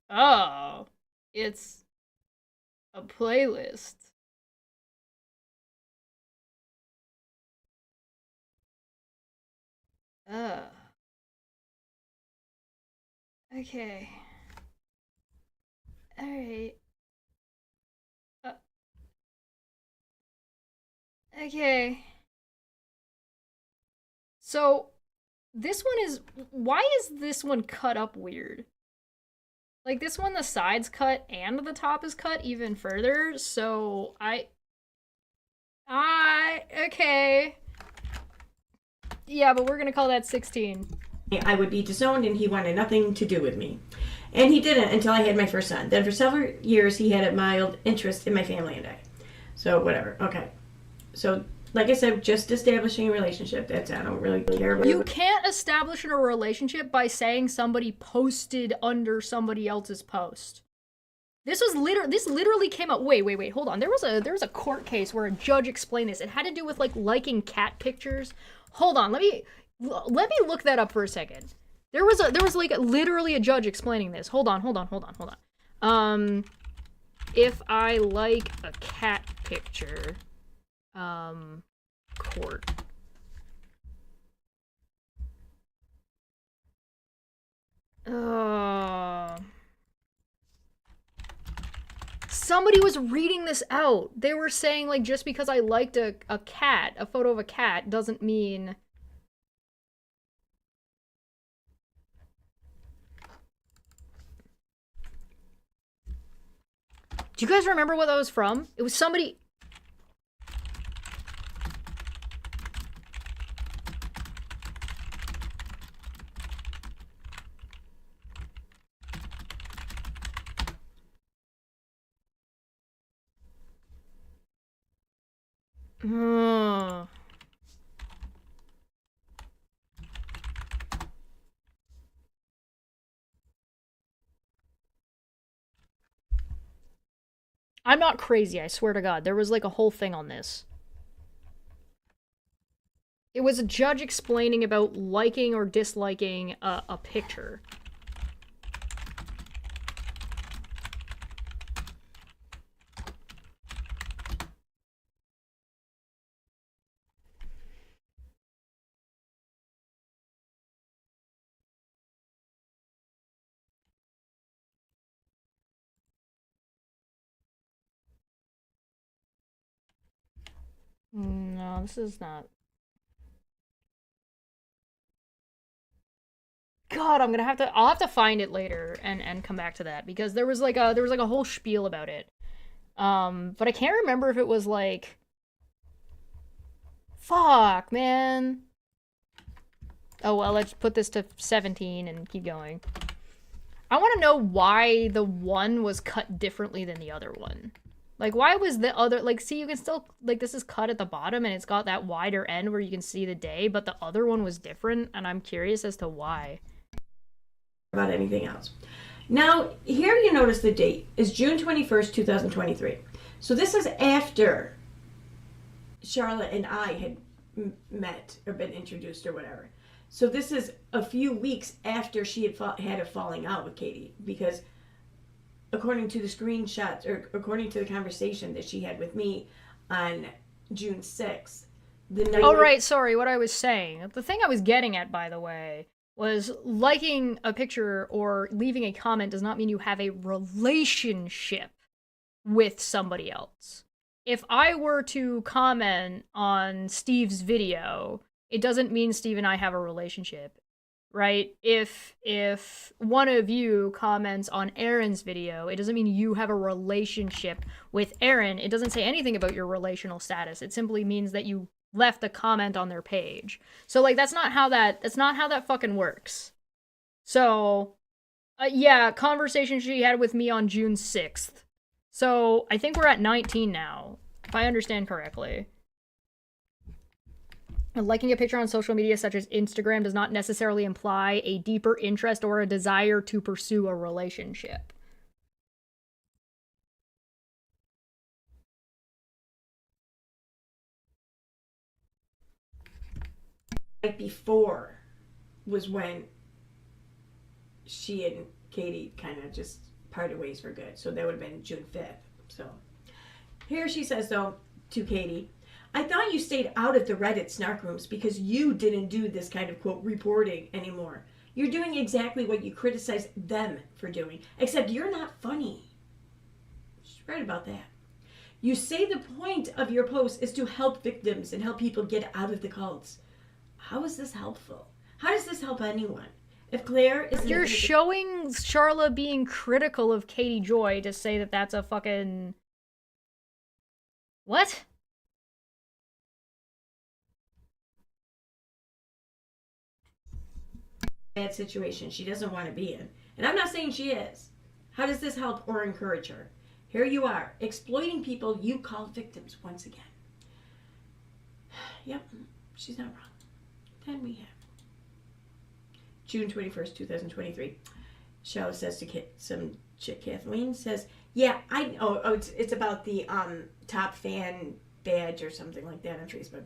Oh, it's a playlist. Okay. Alright. Okay. So, this one is... Why is this one cut up weird? Like, this one, the side's cut and the top is cut even further, so okay. Yeah, but we're gonna call that 16. I would be disowned and he wanted nothing to do with me. And he didn't until I had my first son. Then for several years, he had a mild interest in my family and I. So, whatever. Okay. So, like I said, just establishing a relationship. That's I don't really care about. You can't establish a relationship by saying somebody posted under somebody else's post. This literally came up. Wait, hold on. There was a court case where a judge explained this. It had to do with like liking cat pictures. Hold on, let me look that up for a second. There was like literally a judge explaining this. Hold on. If I like a cat picture, court. Somebody was reading this out. They were saying, like, just because I liked a cat, a photo of a cat, doesn't mean... Do you guys remember what that was from? It was somebody... I'm not crazy, I swear to God. There was like a whole thing on this. It was a judge explaining about liking or disliking a picture. No, this is not. God, I'll have to find it later and come back to that because there was like a whole spiel about it. But I can't remember if it was like fuck, man. Oh well, let's put this to 17 and keep going. I want to know why the one was cut differently than the other one. Like, why was the other... Like, see, you can still... Like, this is cut at the bottom, and it's got that wider end where you can see the day, but the other one was different, and I'm curious as to why. About anything else. Now, here you notice the date is June 21st, 2023. So this is after Charlotte and I had met or been introduced or whatever. So this is a few weeks after she had a falling out with Katie, because... according to the screenshots, or according to the conversation that she had with me on June 6th, the night... Oh, right, sorry, what I was saying. The thing I was getting at, by the way, was liking a picture or leaving a comment does not mean you have a relationship with somebody else. If I were to comment on Steve's video, it doesn't mean Steve and I have a relationship. Right? If one of you comments on Aaron's video, it doesn't mean you have a relationship with Aaron. It doesn't say anything about your relational status. It simply means that you left a comment on their page. So like that's not how that fucking works. So yeah, conversation she had with me on June 6th. So I think we're at 19 now, if I understand correctly. Liking a picture on social media such as Instagram does not necessarily imply a deeper interest or a desire to pursue a relationship. Right before was when she and Katie kind of just parted ways for good. So that would have been June 5th. So here she says, though, to Katie, I thought you stayed out of the Reddit snark rooms because you didn't do this kind of, quote, reporting anymore. You're doing exactly what you criticize them for doing, except you're not funny. She's right about that. You say the point of your post is to help victims and help people get out of the cults. How is this helpful? How does this help anyone? If Claire is... You're showing Charla being critical of Katie Joy to say that that's a fucking... What? Bad situation she doesn't want to be in. And I'm not saying she is. How does this help or encourage her? Here you are, exploiting people you call victims once again. Yep, she's not wrong. Then we have June 21st, 2023. Cheryl says to some chick, Kathleen says, yeah, it's about the top fan badge or something like that on Facebook.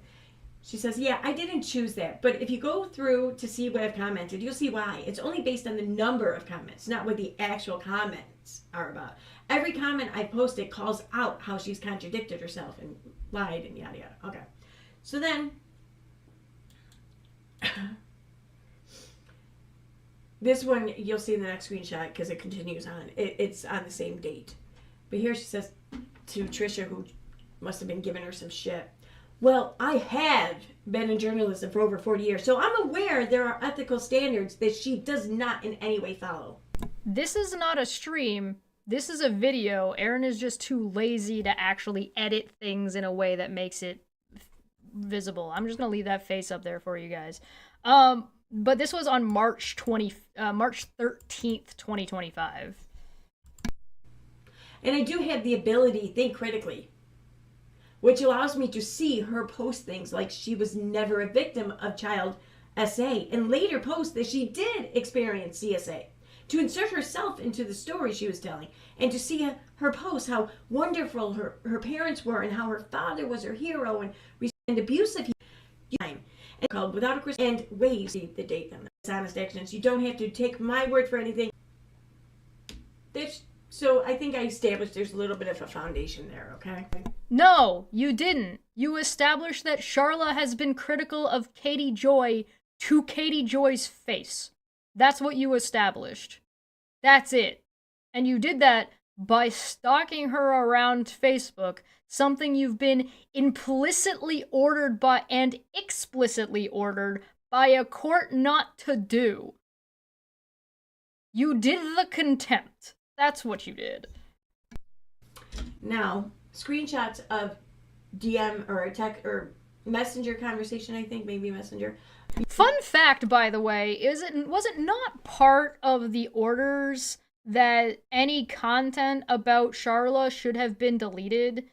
She says, yeah, I didn't choose that. But if you go through to see what I've commented, you'll see why. It's only based on the number of comments, not what the actual comments are about. Every comment I posted calls out how she's contradicted herself and lied and yada yada. Okay. So then, this one you'll see in the next screenshot because it continues on. It's on the same date. But here she says to Trisha, who must have been giving her some shit. Well, I have been in journalism for over 40 years, so I'm aware there are ethical standards that she does not in any way follow. This is not a stream. This is a video. Erin is just too lazy to actually edit things in a way that makes it visible. I'm just gonna leave that face up there for you guys. But this was on March 13th, 2025. And I do have the ability to think critically, which allows me to see her post things like she was never a victim of child SA, and later post that she did experience CSA, to insert herself into the story she was telling, and to see her post how wonderful her parents were and how her father was her hero and abusive time, and called without a question and ways the date on the honest actions. You don't have to take my word for anything. So I think I established there's a little bit of a foundation there, okay? No, you didn't. You established that Charla has been critical of Katie Joy to Katie Joy's face. That's what you established. That's it. And you did that by stalking her around Facebook, something you've been implicitly ordered by and explicitly ordered by a court not to do. You did the contempt. That's what you did. Now, screenshots of DM or tech or messenger conversation, I think, maybe messenger. Fun fact, by the way, was it not part of the orders that any content about Charla should have been deleted?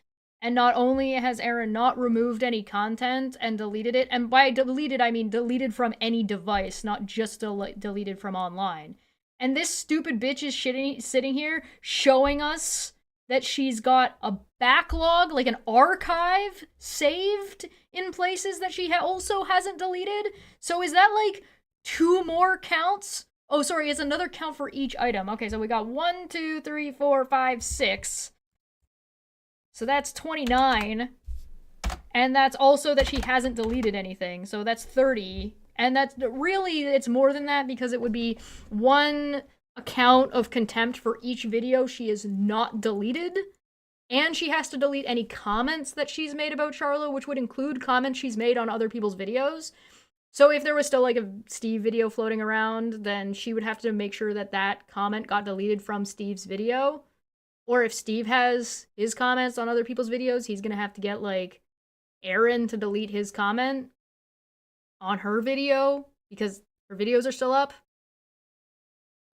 And not only has Erin not removed any content and deleted it, and by deleted I mean deleted from any device, not just deleted from online. And this stupid bitch is sitting here showing us that she's got a backlog, like an archive, saved in places that she also hasn't deleted. So is that like 2 more counts? Oh, sorry, it's another count for each item. Okay, so we got 1, 2, 3, 4, 5, 6. So that's 29. And that's also that she hasn't deleted anything. So that's 30. And that's really, it's more than that because it would be 1 account of contempt for each video she is not deleted. And she has to delete any comments that she's made about Charla, which would include comments she's made on other people's videos. So if there was still like a Steve video floating around, then she would have to make sure that that comment got deleted from Steve's video. Or if Steve has his comments on other people's videos, he's gonna have to get like Erin to delete his comment on her video because her videos are still up.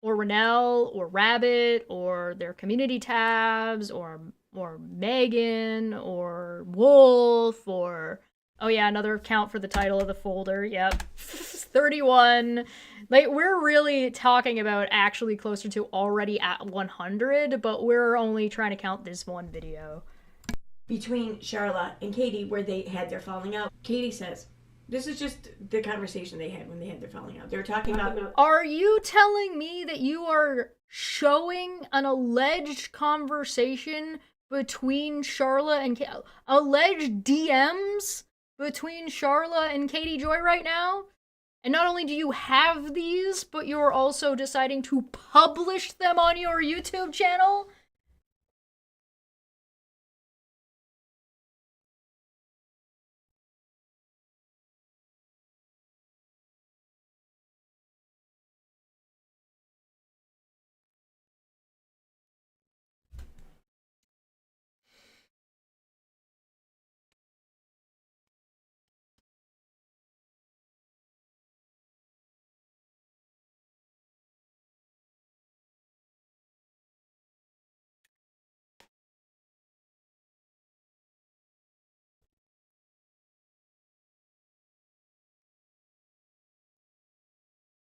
Or Renell, or Rabbit, or their community tabs, or Megan, or Wolf, or Oh yeah, another count for the title of the folder. Yep. 31. Like, we're really talking about actually closer to already at 100, but we're only trying to count this one video. Between Charla and Katie, where they had their falling out. Katie says, this is just the conversation they had when they had their falling out. They were talking about... Are you telling me that you are showing an alleged conversation between Charla and alleged DMs between Charla and Katie Joy right now? And not only do you have these, but you're also deciding to publish them on your YouTube channel?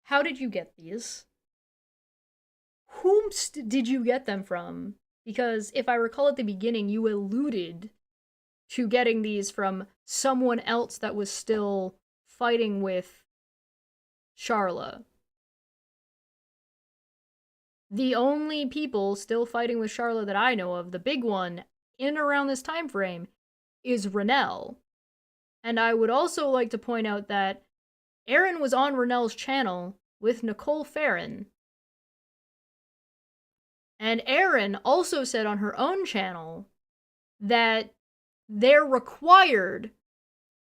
How did you get these? Whom did you get them from? Because if I recall at the beginning, you alluded to getting these from someone else that was still fighting with Charla. The only people still fighting with Charla that I know of, the big one, in around this time frame, is Renelle. And I would also like to point out that Aaron was on Renelle's channel with Nicole Farron. And Aaron also said on her own channel that they're required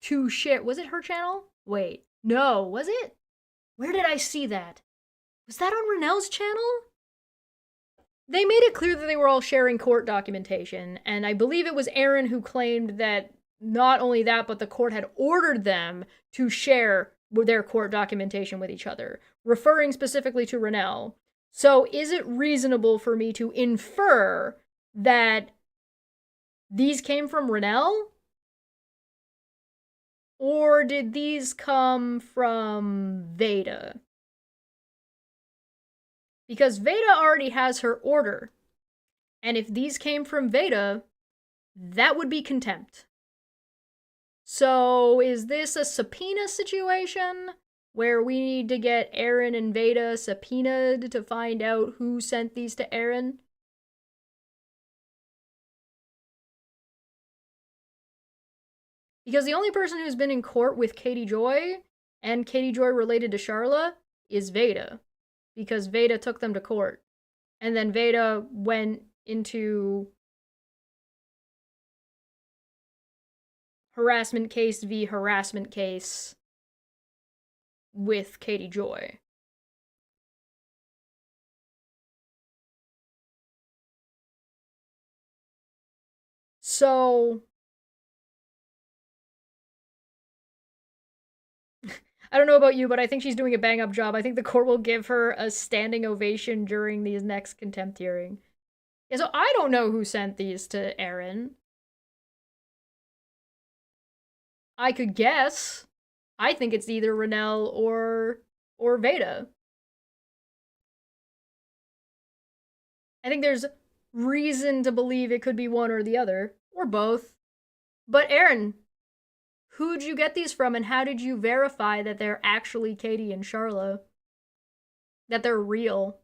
to share... Was it her channel? Wait, no, was it? Where did I see that? Was that on Renelle's channel? They made it clear that they were all sharing court documentation, and I believe it was Aaron who claimed that not only that, but the court had ordered them to share their court documentation with each other, referring specifically to Renelle. So is it reasonable for me to infer that these came from Renelle? Or did these come from Veda? Because Veda already has her order. And if these came from Veda, that would be contempt. So is this a subpoena situation where we need to get Aaron and Veda subpoenaed to find out who sent these to Aaron? Because the only person who's been in court with Katie Joy, and Katie Joy related to Charla, is Veda. Because Veda took them to court. And then Veda went into harassment case v. harassment case with Katie Joy. So I don't know about you, but I think she's doing a bang-up job. I think the court will give her a standing ovation during these next contempt hearing. Yeah, so I don't know who sent these to Aaron. I could guess. I think it's either Renelle or Veda. I think there's reason to believe it could be one or the other, or both. But Aaron, who'd you get these from, and how did you verify that they're actually Katie and Charla? That they're real?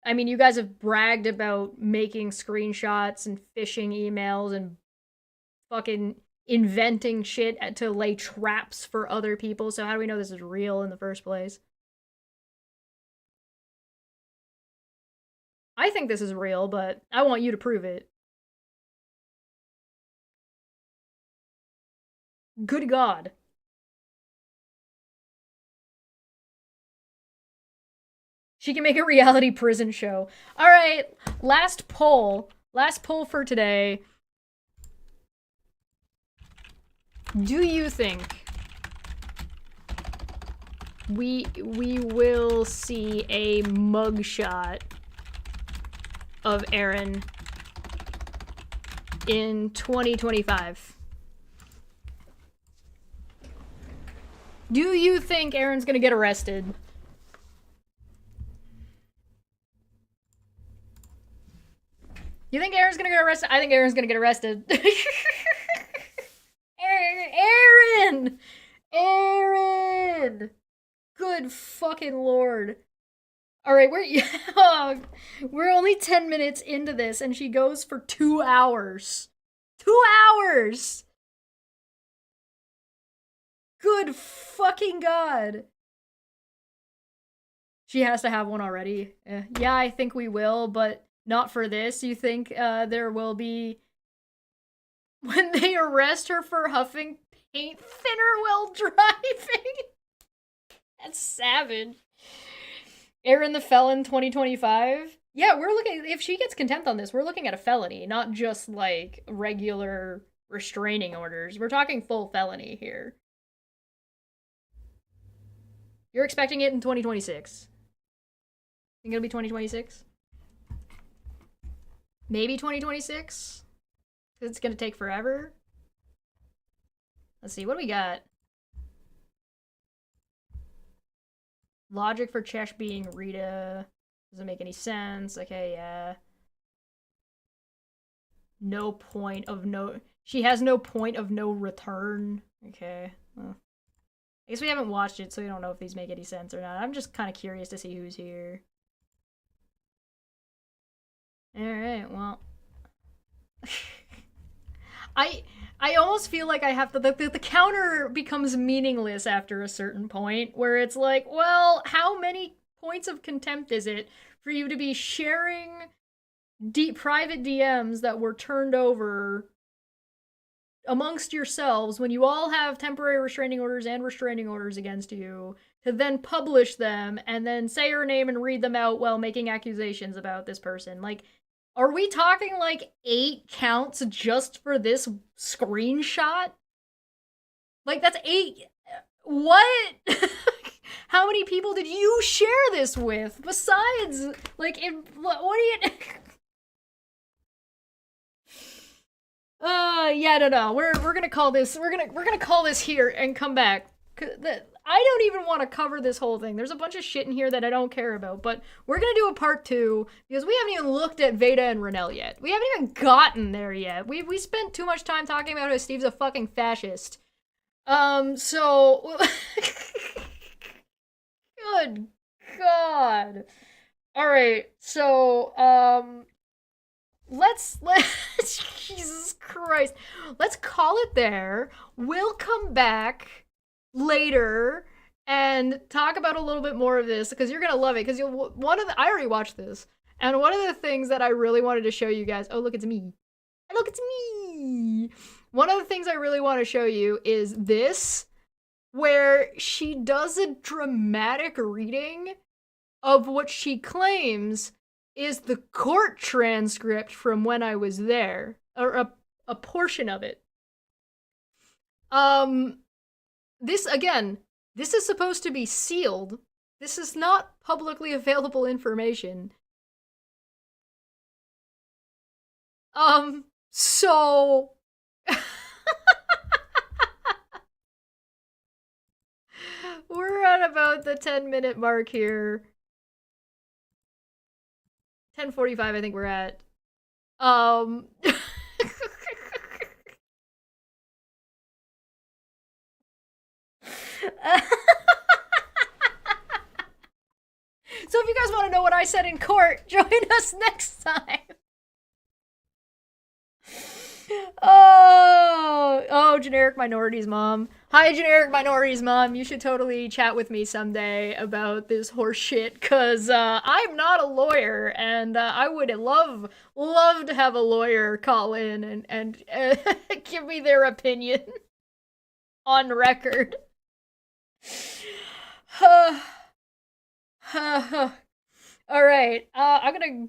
I mean, you guys have bragged about making screenshots and phishing emails and fucking inventing shit to lay traps for other people, so how do we know this is real in the first place? I think this is real, but I want you to prove it. Good God. She can make a reality prison show. All right, last poll. Last poll for today. Do you think we will see a mugshot of Aaron in 2025? Do you think Aaron's gonna get arrested? You think Aaron's gonna get arrested? I think Aaron's gonna get arrested. Aaron! Aaron! Good fucking lord. Alright, we're only 10 minutes into this and she goes for 2 hours. 2 hours! Good fucking god. She has to have one already. Yeah, I think we will, but not for this. You think there will be... When they arrest her for huffing paint thinner while driving? That's savage. Aaron the Felon 2025? Yeah, we're looking... If she gets contempt on this, we're looking at a felony, not just, like, regular restraining orders. We're talking full felony here. You're expecting it in 2026? Think it'll be 2026? Maybe 2026? It's gonna take forever? Let's see, what do we got? Logic for Chesh being Rita. Doesn't make any sense. Okay, yeah. No point of no... She has no point of no return. Okay. Well, I guess we haven't watched it, so we don't know if these make any sense or not. I'm just kind of curious to see who's here. Alright, well... I almost feel like I have to... The counter becomes meaningless after a certain point, where it's like, well, how many points of contempt is it for you to be sharing private DMs that were turned over amongst yourselves when you all have temporary restraining orders and restraining orders against you, to then publish them and then say her name and read them out while making accusations about this person? Like, are we talking like 8 counts just for this screenshot? Like, that's 8... What? How many people did you share this with? Besides, like, what do you... Yeah, no. We're gonna call this... We're gonna call this here and come back. I don't even want to cover this whole thing. There's a bunch of shit in here that I don't care about, but we're gonna do a part 2 because we haven't even looked at Veda and Renelle yet. We haven't even gotten there yet. We spent too much time talking about how Steve's a fucking fascist. So... Good God. Alright, so, let's Jesus Christ. Let's call it there. We'll come back later and talk about a little bit more of this, because you're gonna love it, because I already watched this, and one of the things that I really wanted to show you guys... Oh, look, it's me. Look, it's me! One of the things I really want to show you is this, where she does a dramatic reading of what she claims is the court transcript from when I was there, or a portion of it. This, again, this is supposed to be sealed. This is not publicly available information. So... We're at about the 10-minute mark here. 10:45, I think we're at. So if you guys want to know what I said in court, join us next time. Oh, generic minorities mom. Hi, generic minorities mom. You should totally chat with me someday about this horse shit, cause I'm not a lawyer, and I would love to have a lawyer call in and give me their opinion on record. All right, I'm gonna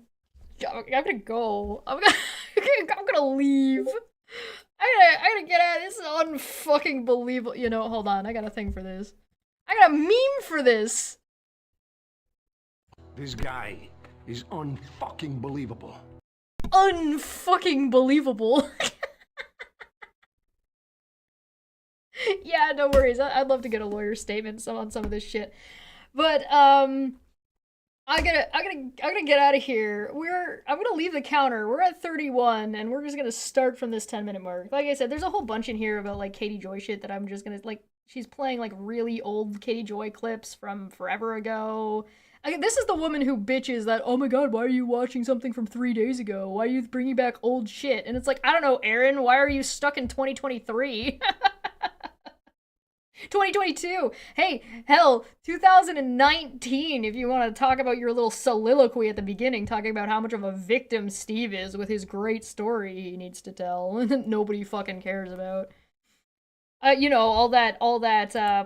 go. I'm gonna leave. I gotta get out of this. This is unfucking believable. You know, hold on. I got a thing for this. I got a meme for this. This guy is unfucking believable. Unfucking believable. Yeah, no worries. I'd love to get a lawyer's statement on some of this shit. But I gotta get out of here. I'm gonna leave the counter. We're at 31, and we're just gonna start from this 10-minute mark. Like I said, there's a whole bunch in here about like Katie Joy shit that I'm just gonna like. She's playing like really old Katie Joy clips from forever ago. This is the woman who bitches that, oh my god, why are you watching something from 3 days ago? Why are you bringing back old shit? And it's like, I don't know, Aaron, why are you stuck in 2023? 2022. Hey, hell, 2019, if you want to talk about your little soliloquy at the beginning, talking about how much of a victim Steve is with his great story he needs to tell that nobody fucking cares about. You know, all that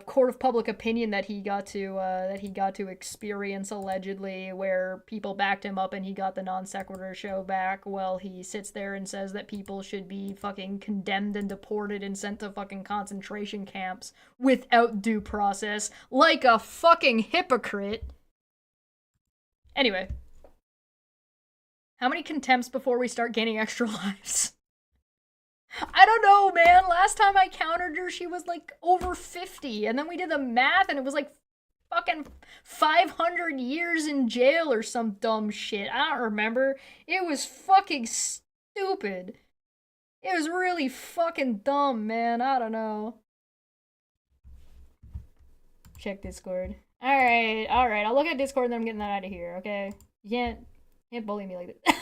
court of public opinion that he got to experience allegedly, where people backed him up and he got the non sequitur show back. Well, he sits there and says that people should be fucking condemned and deported and sent to fucking concentration camps without due process, like a fucking hypocrite. Anyway, how many contempts before we start gaining extra lives? I don't know, man. Last time I countered her, she was like over 50. And then we did the math and it was like fucking 500 years in jail or some dumb shit. I don't remember. It was fucking stupid. It was really fucking dumb, man. I don't know. Check Discord. Alright. I'll look at Discord and then I'm getting that out of here, okay? You can't bully me like that.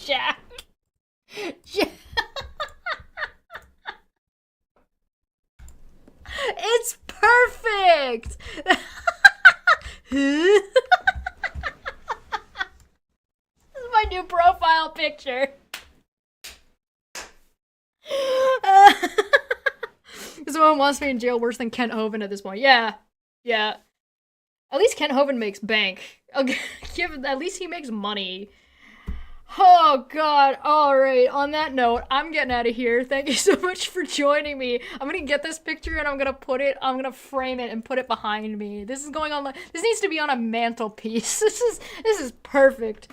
Jack. It's perfect. This is my new profile picture. This one wants me in jail worse than Kent Hovind at this point. Yeah. At least Kent Hovind makes bank. Okay, at least he makes money. Oh god, alright, on that note, I'm getting out of here. Thank you so much for joining me. I'm gonna get this picture and I'm gonna frame it and put it behind me. This is going on, this needs to be on a mantelpiece. This is perfect.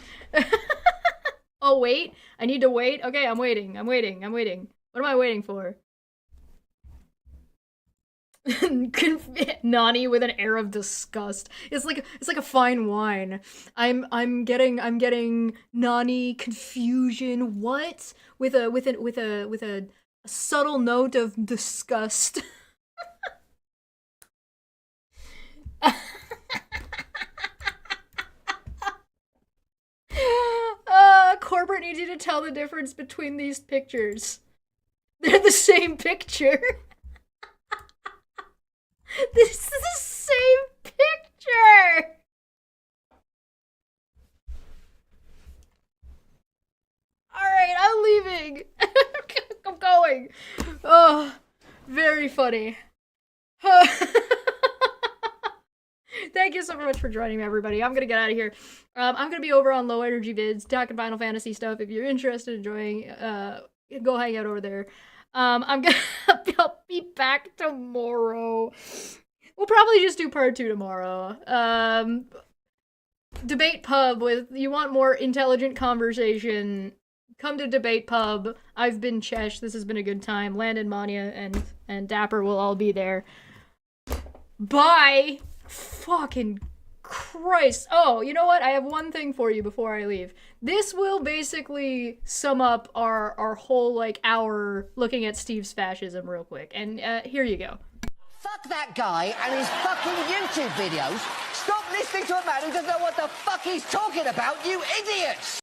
Oh wait, I need to wait? Okay, I'm waiting. What am I waiting for? Nani with an air of disgust. It's like a fine wine. I'm getting Nani confusion. What? With a subtle note of disgust. Corbett needs you to tell the difference between these pictures. They're the same picture. This is the same picture! Alright, I'm leaving. I'm going. Oh, very funny. Thank you so much for joining me, everybody. I'm gonna get out of here. I'm gonna be over on Low Energy Vids, talking Final Fantasy stuff. If you're interested in enjoying, go hang out over there. I'll be back tomorrow. We'll probably just do part 2 tomorrow. Debate Pub you want more intelligent conversation, come to Debate Pub. I've been Chesh. This has been a good time. Landon, Maanyaa, and Dapper will all be there. Bye! Fucking Christ. Oh, you know what? I have one thing for you before I leave. This will basically sum up our whole, like, hour looking at Steve's fascism real quick. And here you go. Fuck that guy and his fucking YouTube videos. Stop listening to a man who doesn't know what the fuck he's talking about, you idiots!